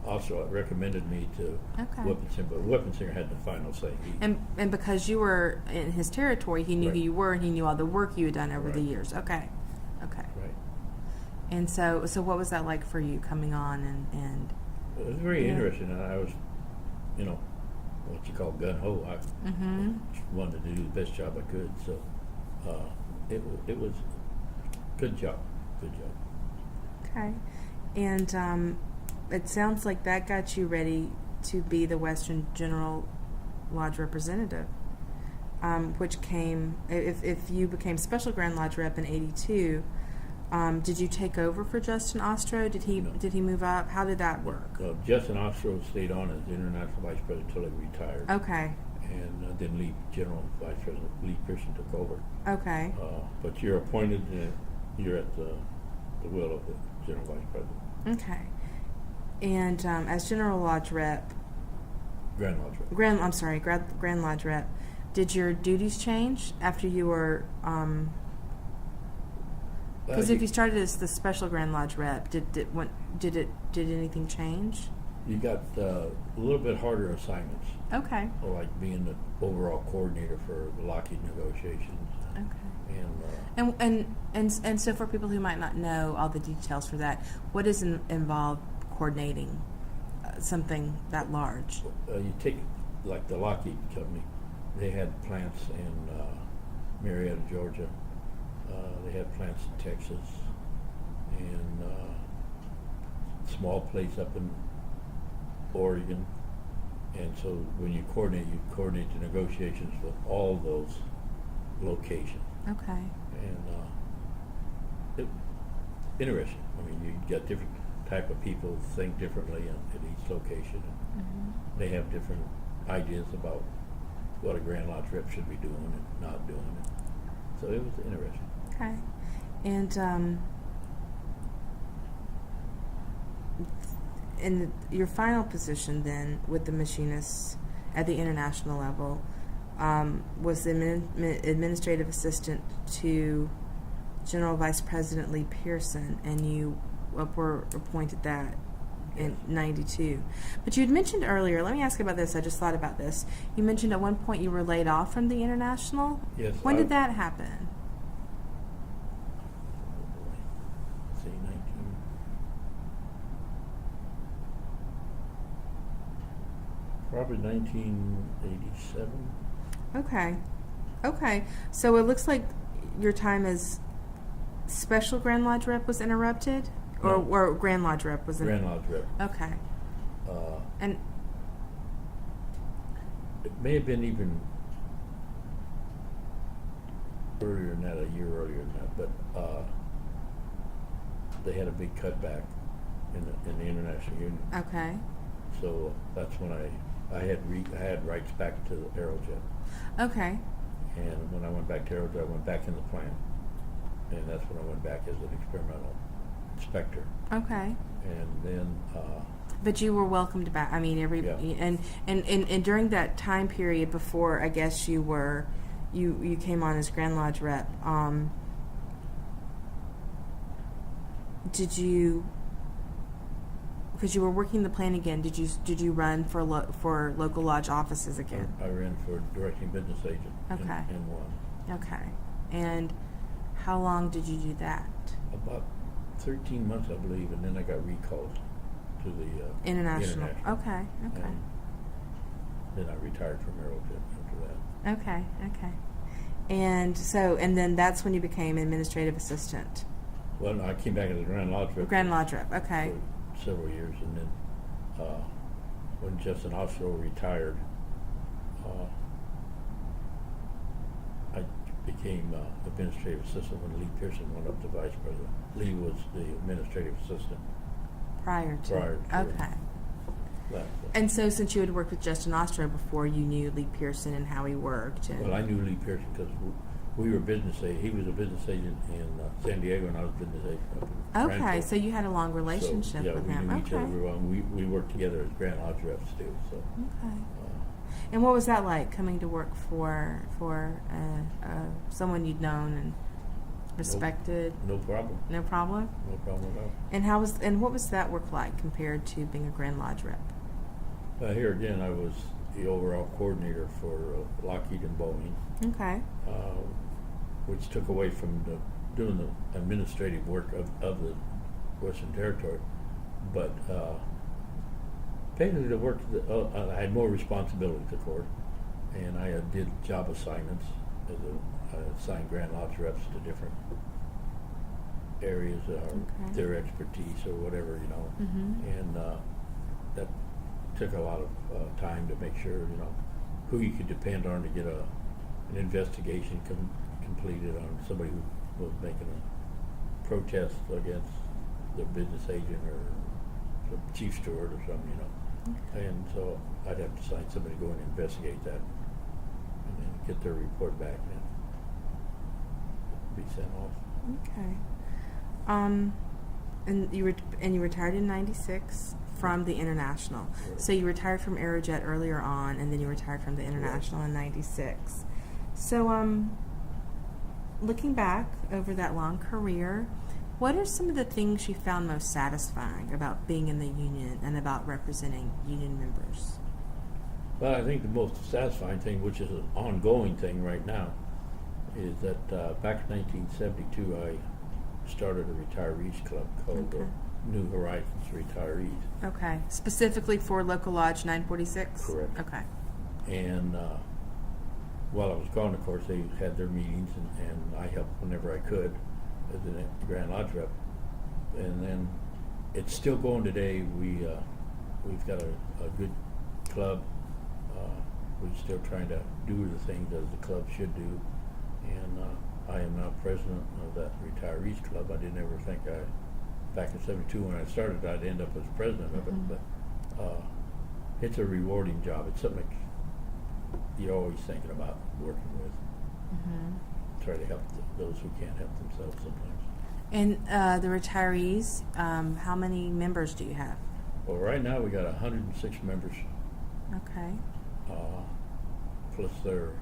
me to Wimpesinger, but Wimpesinger had the final say. And because you were in his territory, he knew who you were, and he knew all the work you had done over the years. Okay. Right. And so what was that like for you coming on and It was very interesting, and I was, what you call gun-ho. I wanted to do the best job I could, so it was good job. Okay. And it sounds like that got you ready to be the Western General Lodge representative, which came, if you became Special Grand Lodge rep in '82, did you take over for Justin Ostro? Did he move up? How did that work? Justin Ostro stayed on as International Vice President until he retired. Okay. And then General Vice President Lee Pearson took over. Okay. But you're appointed, you're at the will of the General Vice President. Okay. And as General Lodge rep, Grand Lodge rep. Grand Lodge rep, did your duties change after you were? Because if you started as the Special Grand Lodge rep, did anything change? You got a little bit harder assignments. Okay. Like being the overall coordinator for the Lockheed negotiations. Okay. And so for people who might not know all the details for that, what is involved coordinating something that large? You take like the Lockheed company. They had plants in Marietta, Georgia. They had plants in Texas, and small place up in Oregon. And so when you coordinate the negotiations with all those locations. Okay. And interesting. I mean, you get different type of people think differently at each location. They have different ideas about what a Grand Lodge rep should be doing and not doing. So it was interesting. Okay. And in your final position then with the machinists at the international level was the administrative assistant to General Vice President Lee Pearson, and you were appointed that in '92. But you had mentioned earlier, let me ask about this, I just thought about this. You mentioned at one point you were laid off from the international? Yes. When did that happen? Probably 1987. Okay. So it looks like your time as Special Grand Lodge rep was interrupted? No. Or Grand Lodge rep was Grand Lodge rep. Okay. And it may have been even earlier than that, a year earlier than that, but they had a big cutback in the international union. okay. So that's when I had rights back to Aerojet. Okay. And when I went back to Aerojet, I went back in the plant, and that's when I went back as an experimental inspector. Okay. And then But you were welcomed back. I mean, Yeah. and during that time period before, I guess you came on as Grand Lodge rep. Did you? Because you were working the plane again. Did you run for local lodge offices again? I ran for directing business agent. Okay. And won. Okay. And how long did you do that? About 13 months, I believe, and then I got recalled to the International. Okay. Okay. And then I retired from Aerojet after that. Okay. Okay. And then that's when you became administrative assistant. Well, I came back as a Grand Lodge rep. Grand Lodge rep. Okay. For several years, and then when Justin Oslo retired, I became administrative assistant when Lee Pearson went up to vice president. Lee was the administrative assistant Prior to. Okay. that. And so, since you had worked with Justin Ostro before, you knew Lee Pearson and how he worked. And Well, I knew Lee Pearson because we were business agent. He was a business agent in San Diego, and I was a business agent up in okay, Franco. so you had a long relationship So, with we him. knew Okay. each other very well. And we worked together as Grand Lodge reps too. So. Okay. And what was that like, coming to work for someone you'd known and respected? No problem. No problem. No problem at all. And what was that work like compared to being a Grand Lodge rep? Here again, I was the overall coordinator for Lockheed and Boeing, Okay. which took away from doing the administrative work of the Western Territory. But basically, the work I had more responsibilities, of course, and I did job assignments. I assigned Grand Lodge reps to different areas of their expertise or whatever, and that took a lot of time to make sure, who you could depend on to get an investigation completed on somebody who was making a protest against the business agent or the chief steward or something, And so I'd have to assign somebody to go and investigate that and then get their report back and be sent off. Okay. And you retired in '96 from the International. Right. So you retired from Aerojet earlier on, and then you retired from the International in '96. So, looking back over that long career, what are some of the things you found most satisfying about being in the union and about representing union members? Well, I think the most satisfying thing, which is an ongoing thing right now, is that back in 1972, I started a retirees club called New Horizons Retirees. Okay. Specifically for Local Lodge 946? Correct. Okay. And while I was gone, of course, they had their meetings, and I helped whenever I could as a Grand Lodge rep. And then it's still going today. We've got a good club. We're still trying to do the things as the club should do. And I am now president of that retirees club. I didn't ever think back in '72 when I started, I'd end up as president of it. But it's a rewarding job. It's something you're always thinking about working with. Try to help those who can't help themselves sometimes. And the retirees, how many members do you have? Well, right now we got 106 members, Okay. plus their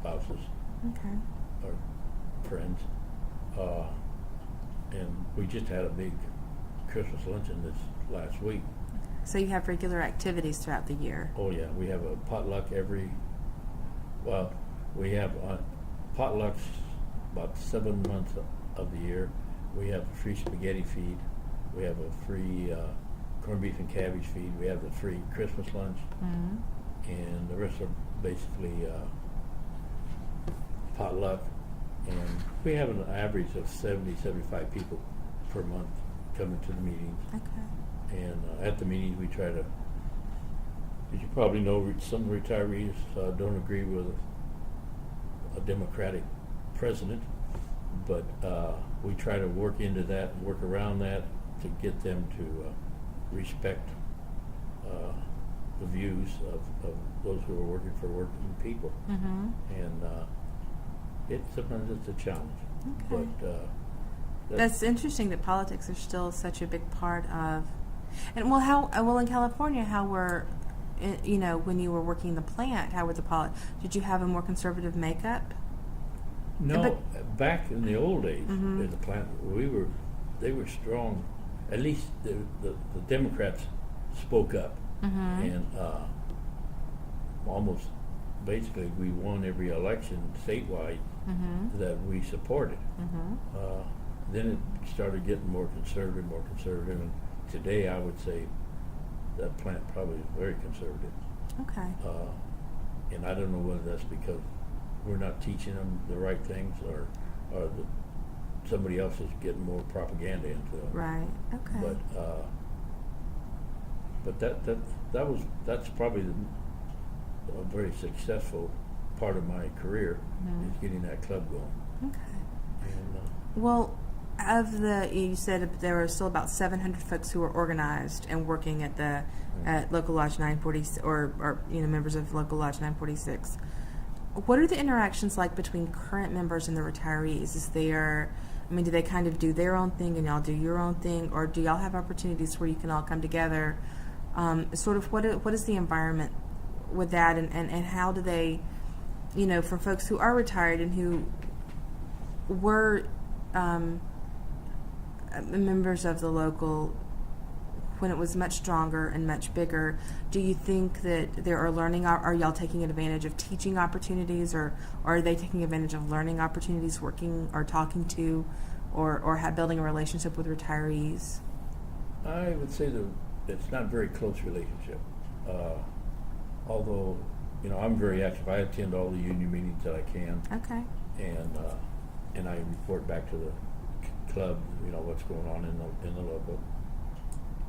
spouses Okay. or friends. And we just had a big Christmas luncheon this last week. So you have regular activities throughout the year. Oh yeah, we have a potluck we have potlucks about 7 months of the year. We have a free spaghetti feed. We have a free corned beef and cabbage feed. We have the free Christmas lunch. And the rest are basically potluck. And we have an average of 75 people per month coming to the meetings. Okay. And at the meetings, we try to, as you probably know, some retirees don't agree with a Democratic president, but we try to work into that, work around that to get them to respect the views of those who are working for working people. And sometimes it's a challenge. Okay. But That's interesting that politics are still such a big part of. And well in California, how were, when you were working the plant, how were the did you have a more conservative makeup? No, back in the old days, Mm-hmm. in the plant, they were strong. At least the Democrats spoke up, Mm-hmm. and almost basically we won every election statewide Mm-hmm. that we supported. Mm-hmm. Then it started getting more conservative, and today I would say that plant probably is very conservative. Okay. And I don't know whether that's because we're not teaching them the right things, or somebody else is getting more propaganda into them. Right. Okay. But that's probably a very successful part of my career, Mhm. is getting that club going. Okay. And Well, you said there were still about 700 folks who were organized and working at Local Lodge 946, or members of Local Lodge 946. What are the interactions like between current members and the retirees? Do they kind of do their own thing and y'all do your own thing, or do y'all have opportunities where you can all come together? What is the environment with that, and how do they, for folks who are retired and who were members of the local when it was much stronger and much bigger, do you think that there are y'all taking advantage of teaching opportunities, or are they taking advantage of learning opportunities, working or talking to, or building a relationship with retirees? I would say that it's not a very close relationship. Although, I'm very active. I attend all the union meetings that I can. Okay. And I report back to the club, what's going on in the local.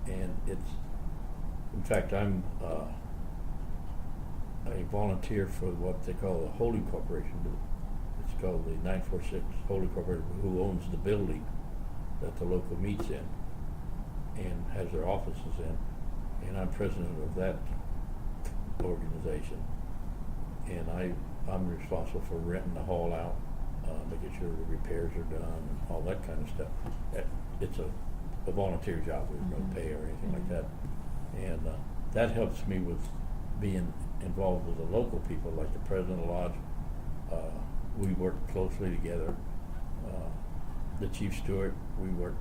And in fact, I'm a volunteer for what they call the holding corporation. It's called the 946 Holding Corporation, who owns the building that the local meets in and has their offices in. And I'm president of that organization. And I'm responsible for renting the hall out, making sure the repairs are done and all that kind of stuff. It's a volunteer job. There's no pay or anything like that. And that helps me with being involved with the local people, like the president of the lodge. We work closely together. The chief steward, we work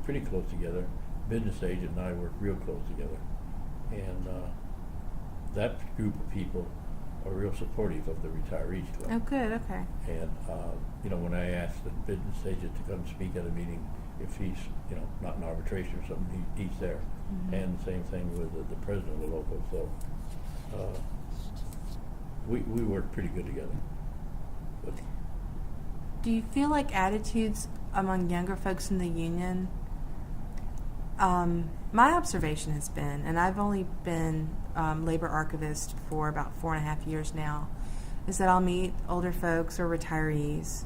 pretty close together. Business agent and I work real close together. And that group of people are real supportive of the retirees club. Oh, good. Okay. And when I asked the business agent to come speak at a meeting, if he's not in arbitration or something, he's there. Mm-hmm. And the same thing with the president of the local. So we work pretty good together. But Do you feel like attitudes among younger folks in the union? My observation has been, and I've only been labor archivist for about 4.5 years now, is that I'll meet older folks or retirees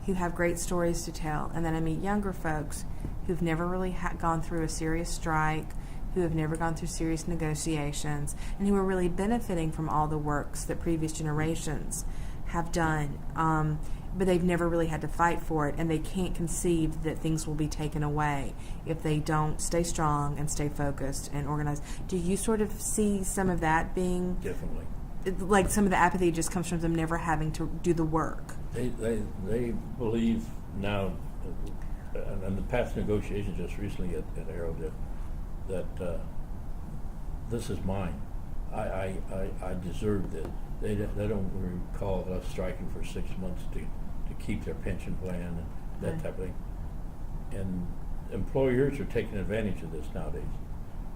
who have great stories to tell, and then I meet younger folks who've never really gone through a serious strike, who have never gone through serious negotiations, and who are really benefiting from all the works that previous generations have done. But they've never really had to fight for it, and they can't conceive that things will be taken away if they don't stay strong and stay focused and organized. Do you sort of see some of that being... definitely. Like some of the apathy just comes from them never having to do the work? They believe now, and the past negotiations just recently at Aerojet, that this is mine. I deserve this. They don't recall us striking for 6 months to keep their pension plan and that Right. type of thing. And employers are taking advantage of this nowadays.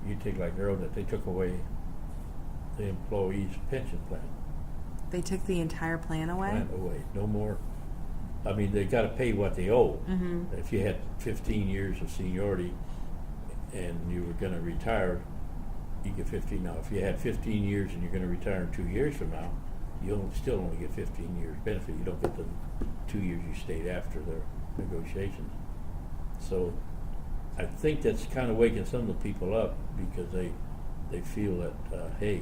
You take like Aerojet, they took away the employees' pension plan. They took the entire plan away? No more. I mean, they got to pay what they owe. Mm-hmm. If you had 15 years of seniority and you were going to retire, you get 15 now. If you had 15 years and you're going to retire in 2 years from now, you'll still only get 15 years benefit. You don't get the 2 years you stayed after the negotiations. So I think that's kind of waking some of the people up, because they feel that, hey,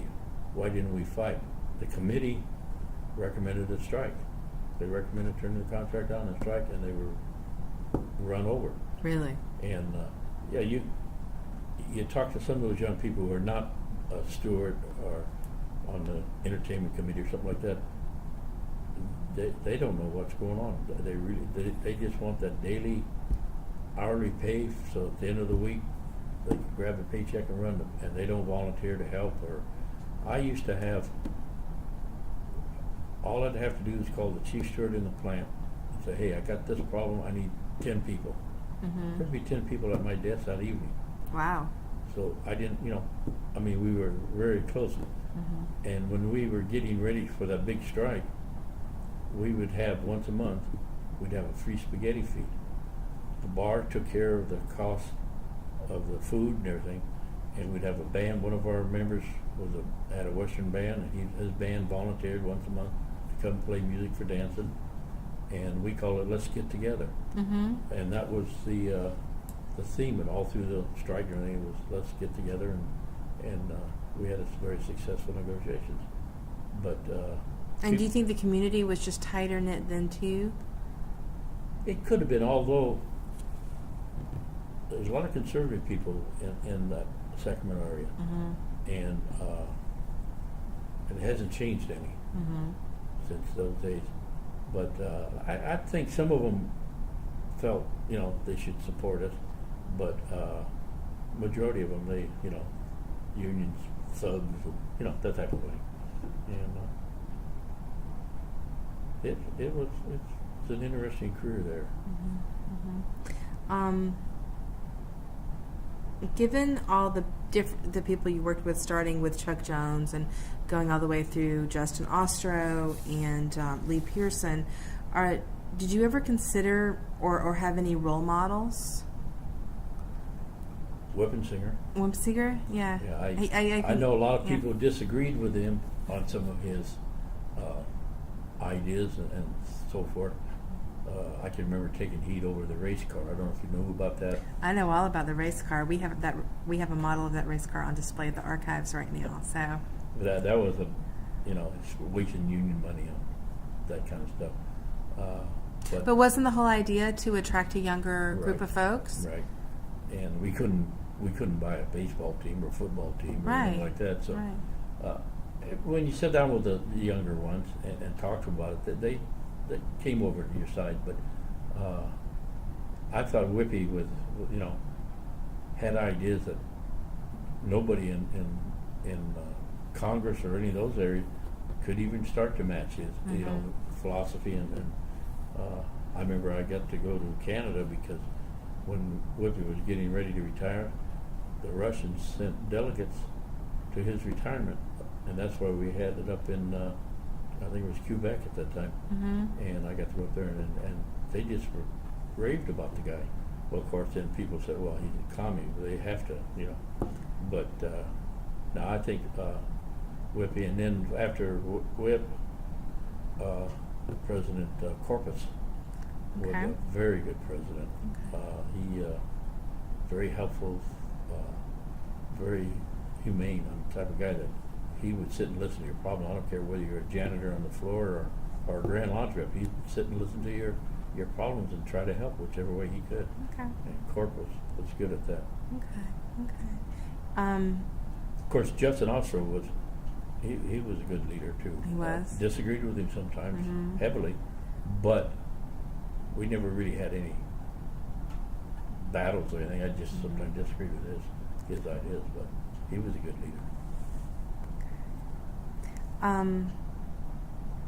why didn't we fight? The committee recommended a strike. They recommended turning the contract down and strike, and they were run over. Really? And you talk to some of those young people who are not a steward or on the entertainment committee or something like that. They don't know what's going on. They just want that daily, hourly pay. So at the end of the week, they can grab a paycheck and run them, and they don't volunteer to help. Or I used to have. All I'd have to do is call the chief steward in the plant and say, "Hey, I got this problem. I need 10 people." Mm-hmm. There'd be 10 people at my desk that evening. Wow. So I didn't, we were very close. Mm-hmm. And when we were getting ready for that big strike, we would have once a month, we'd have a free spaghetti feed. The bar took care of the cost of the food and everything, and we'd have a band. One of our members had a Western band, and his band volunteered once a month to come play music for dancing, and we call it "Let's Get Together." Mm-hmm. And that was the theme, and all through the strike and everything was "Let's get together," and we had very successful negotiations. But and do you think the community was just tighter knit then too? it could have been, although there's a lot of conservative people in that Sacramento area, Mm-hmm. and it hasn't changed any Mm-hmm. since those days. But I think some of them felt they should support us, but majority of them, they unions, thugs, that type of thing, and it's an interesting career there. Mm-hmm. Given all the people you worked with, starting with Chuck Jones and going all the way through Justin Ostro and Lee Pearson, did you ever consider or have any role models? Weapon Singer, yeah. Yeah, I know a lot of people disagreed with him on some of his ideas and so forth. I can remember taking heat over the race car. I don't know if you know about that. I know all about the race car. We have a model of that race car on display at the archives right now. So that was it's wasting union money on that kind of stuff. But wasn't the whole idea to attract a younger group of folks? Right. And we couldn't buy a baseball team or a football team or anything like that. So when you sit down with the younger ones and talk to them about it, they came over to your side. But I thought Whippy had ideas that nobody in Congress or any of those areas could even start to match his philosophy. And I remember I got to go to Canada because when Whippy was getting ready to retire, the Russians sent delegates to his retirement, and that's why we had it up in I think it was Quebec at that time. Mm-hmm. And I got to go up there, and they just raved about the guy. Well, of course, then people said, well, he's a commie. They have to, But now I think Whippy, and then after Whip, President Corpus was a very good president. He very helpful, very humane. I'm the type of guy that he would sit and listen to your problem. I don't care whether you're a janitor on the floor or a grand laundry rep. He'd sit and listen to your problems and try to help whichever way he could. Okay. And Corpus was good at that. Okay. Of course, Justin Ostro was he was a good leader too. He was. Disagreed with him sometimes heavily, but we never really had any battles or anything. I just sometimes disagreed with his ideas, but he was a good leader.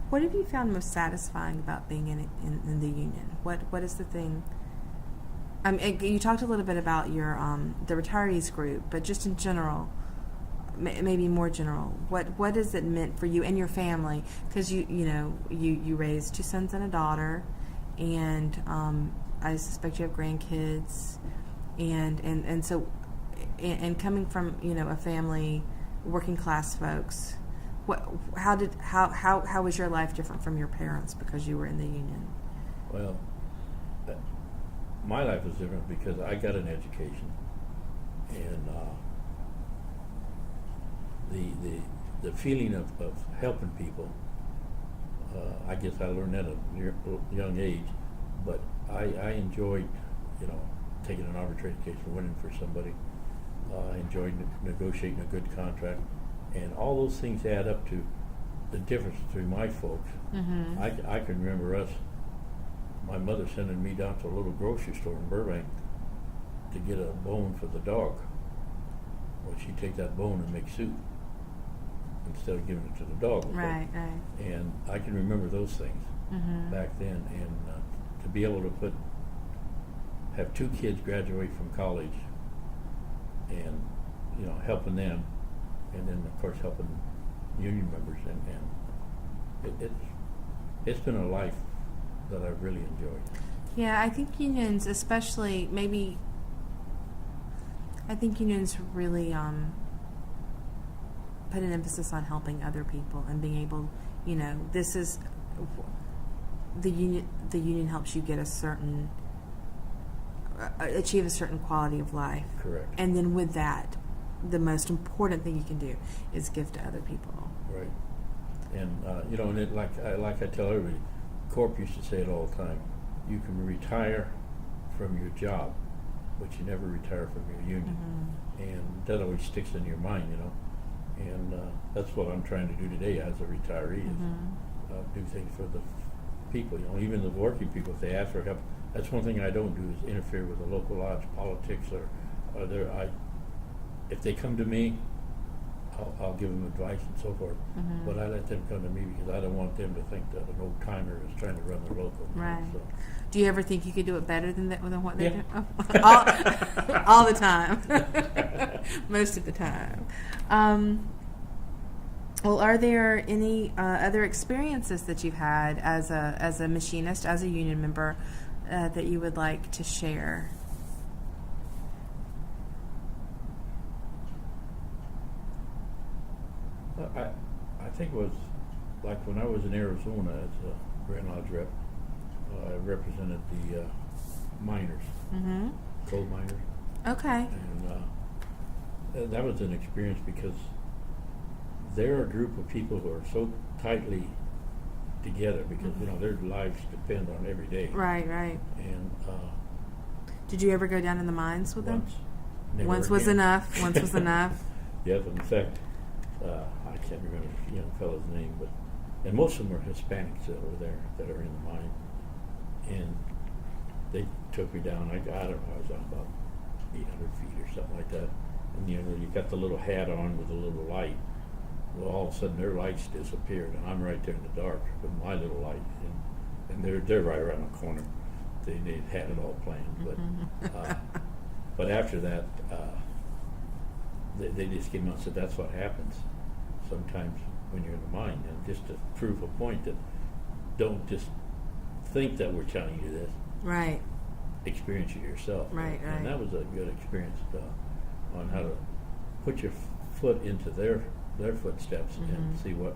What have you found most satisfying about being in the union? What is the thing? You talked a little bit about your the retirees group, but just in general, maybe more general, what has it meant for you and your family? Because you raised 2 sons and a daughter, and I suspect you have grandkids, and so coming from a family, working class folks. How was your life different from your parents because you were in the union? Well, my life was different because I got an education, and the feeling of helping people. I guess I learned that at a young age, but I enjoyed taking an arbitration case and winning for somebody, enjoyed negotiating a good contract, and all those things add up to the difference between my folks. Mm-hmm. I can remember my mother sending me down to a little grocery store in Burbank to get a bone for the dog. Well, she'd take that bone and make soup instead of giving it to the dog. Right. And I can remember those things back then, and to be able to have 2 kids graduate from college, and helping them, and then of course helping union members, and it's been a life that I've really enjoyed. Yeah, I think unions, especially I think unions really put an emphasis on helping other people and being able, this is the union. The union helps you get achieve a certain quality of life. Correct. And then with that, the most important thing you can do is give to other people. Right. And and it, like I tell everybody, Corp used to say it all the time. You can retire from your job, but you never retire from your union. Mm-hmm. And that always sticks in your mind, And that's what I'm trying to do today as a retiree, is do things for the people. Even the working people, if they ask for help. That's one thing I don't do, is interfere with the local lodge politics if they come to me, I'll give them advice and so forth. Mm-hmm. But I let them come to me because I don't want them to think that an old timer is trying to run their local. Right. So. Do you ever think you could do it better than what they do? Yeah. All the time. Most of the time. Well, are there any other experiences that you've had as a machinist, as a union member, that you would like to share? I think it was like when I was in Arizona as a Grand Lodge rep, I represented the miners, coal miners. Okay. And that was an experience because they're a group of people who are so tightly together because their lives depend on every day. Right. And did you ever go down in the mines with them? Once was enough. Once was enough. Yes, in fact, I can't remember the young fellow's name, and most of them were Hispanics that were there that are in the mine, and they took me down. I don't know, I was on about 800 feet or something like that, and you got the little hat on with a little light. Well, all of a sudden their lights disappeared, and I'm right there in the dark with my little light, and they're right around the corner. They had it all planned, but after that, they just came out and said that's what happens sometimes when you're in the mine, and just to prove a point that don't just think that we're telling you this. Right. Experience it yourself. Right. And that was a good experience on how to put your foot into their footsteps and see what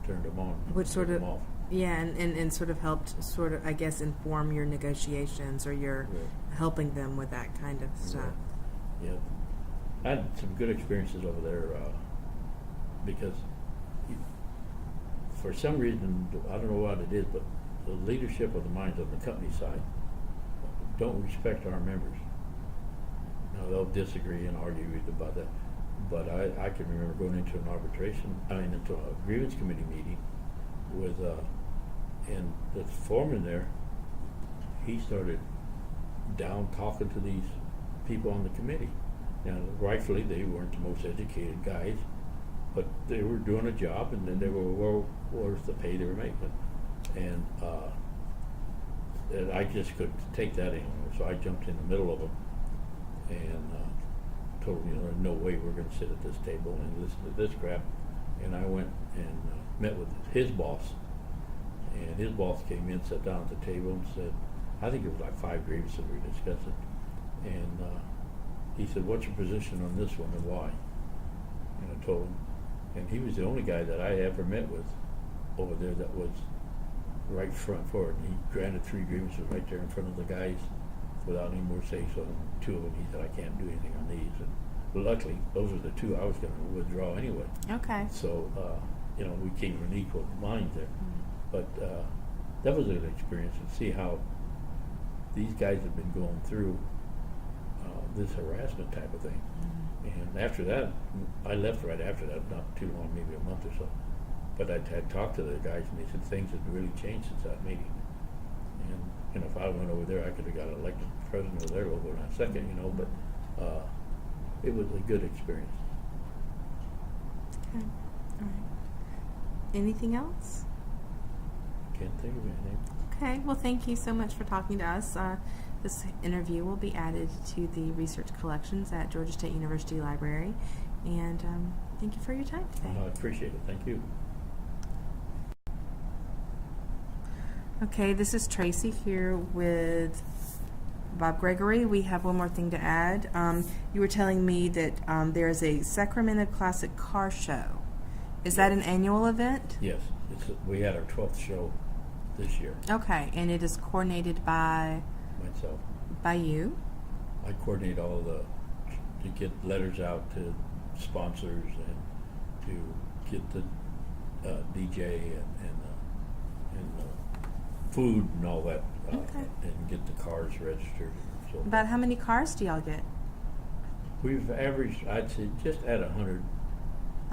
turned them on. Which sort of, off. Yeah, and sort of helped I guess, inform your negotiations or your helping them with that kind of stuff. Yeah. I had some good experiences over there because for some reason, I don't know what it is, but the leadership of the mines on the company side don't respect our members. Now, they'll disagree and argue about that. But I can remember going into into a grievance committee meeting with, and the foreman there, he started down talking to these people on the committee. Now, rightfully, they weren't the most educated guys, but they were doing a job, and then they were well worth the pay they were making. And I just couldn't take that anymore, so I jumped in the middle of them and told them, there's no way we're going to sit at this table and listen to this crap. And I went and met with his boss, and his boss came in, sat down at the table, and said, I think it was like 5 grievances we were discussing, and he said, what's your position on this one and why? And I told him, and he was the only guy that I ever met with over there that was right front forward. He granted 3 grievances right there in front of the guys without any more say so. 2 of them, he said, I can't do anything on these. And luckily, those are the 2 I was going to withdraw anyway. Okay. So, we came from an equal mind there. But that was an experience to see how these guys have been going through this harassment type of thing. And after that, I left right after that, not too long, maybe a month or so. But I had talked to the guys, and they said things had really changed since that meeting. And if I went over there, I could have got elected president of their local in a second, but it was a good experience. Okay. All right. Anything else? Can't think of anything. Okay. Well, thank you so much for talking to us. This interview will be added to the research collections at Georgia State University Library. And thank you for your time today. I appreciate it. Thank you. Okay, this is Tracy here with Bob Gregory. We have one more thing to add. You were telling me that there is a Sacramento Classic Car Show. Is that an annual event? Yes. We had our 12th show this year. Okay, and it is coordinated by? Myself. By you? I coordinate all to get letters out to sponsors and to get the DJ and food and all that, Okay. and get the cars registered. And so About how many cars do y'all get? we've averaged, I'd say, just at 100.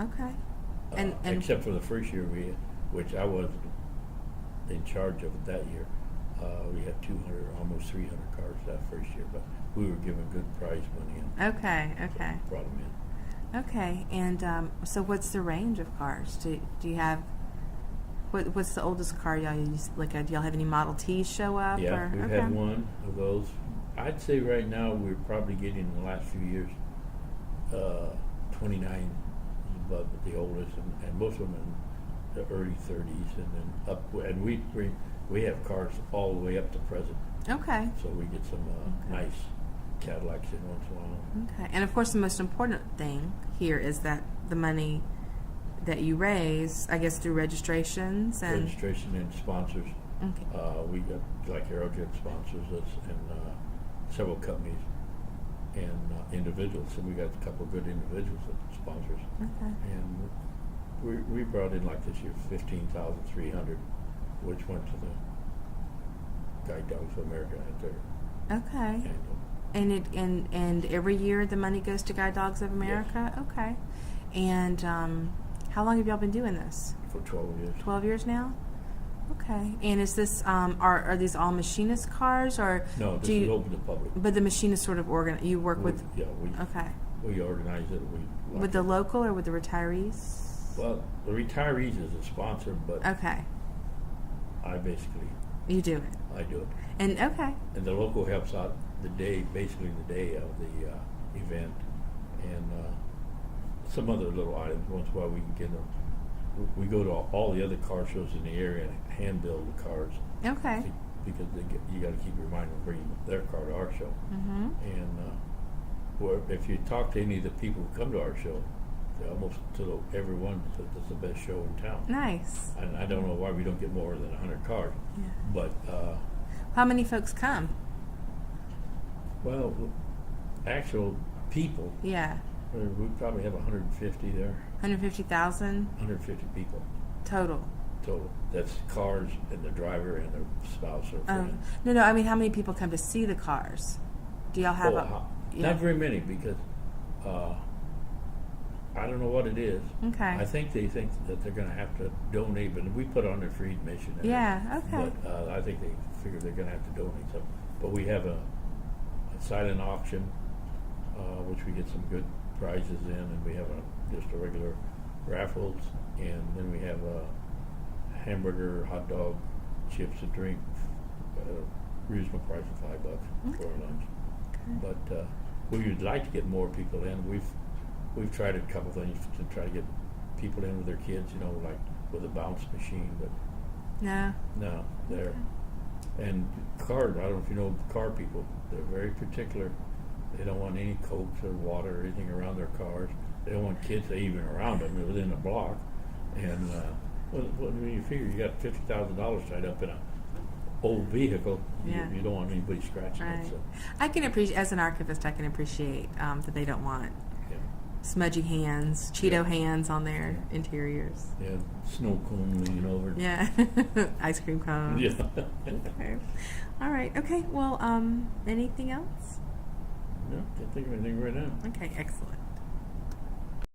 Okay. And Except for the first year, which I wasn't in charge of it that year. We had 200, almost 300 cars that first year, but we were given good prize money and okay. so brought them in. Okay. And so what's the range of cars? Do you have, what's the oldest car y'all use? Like, do y'all have any Model Ts show up? Yeah, or? we've Okay. had one of those. I'd say right now we're probably getting in the last few years 29 is above the oldest, and most of them in the early 30s, and then up. And we have cars all the way up to present. Okay. So we get some nice Cadillacs in once in a while. Okay. And of course, the most important thing here is that the money that you raise, I guess, through registrations and Registration and sponsors. Okay. We got like Aerojet sponsors us, and several companies and individuals. And we got a couple of good individuals that sponsors. Okay. And we brought in like this year 15,300, which went to the Guide Dogs of America at their Okay. annual. And every year the money goes to Guide Dogs of America? Yes. Okay. And how long have y'all been doing this? For 12 years. 12 years now? Okay. And is this are these all machinist cars, or No, this do you, is open to public. but the machinist sort of you work with? Yeah, Okay. we organize it. With the local or with the retirees? Well, the retirees is a sponsor, but Okay. I basically You do it. I do it. And okay. And the local helps out basically the day of the event, and some other little items. Once in a while we can get them. We go to all the other car shows in the area and hand build the cars. Okay. Because you got to keep reminding them to bring their car to our show. Mm-hmm. And if you talk to any of the people who come to our show, they almost everyone says it's the best show in town. Nice. And I don't know why we don't get more than 100 cars. Yeah. But How many folks come? well, actual people, Yeah. we probably have 150 there. 150,000 150 people total. total. That's cars and the driver and their spouse or friend. No. I mean, how many people come to see the cars? Do y'all have Not very many, because I don't know what it is. Okay. I think they think that they're going to have to donate, but we put on their free admission. Yeah, okay. But I think they figure they're going to have to donate something. But we have a silent auction, which we get some good prizes in, and we have just a regular raffles, and then we have a hamburger, hot dog, chips, and drink, reasonable price of $5 for our lunch. Okay. But we would like to get more people in. We've tried a couple things to try to get people in with their kids, like with a bounce machine, but no, they're and cars. I don't know if you know car people. They're very particular. They don't want any Cokes or water or anything around their cars. They don't want kids even around them within a block. And when you figure you got $50,000 tied up in a old vehicle, you don't want anybody scratching Right. it. So. I can appreciate, as an archivist, I can appreciate that they don't want smudgy hands, Cheeto hands on their interiors. Yeah, snow cone leaning over. Yeah, ice cream cones. Yeah. Okay. All right. Okay. Well, anything else? No, can't think of anything right now. Okay. Excellent.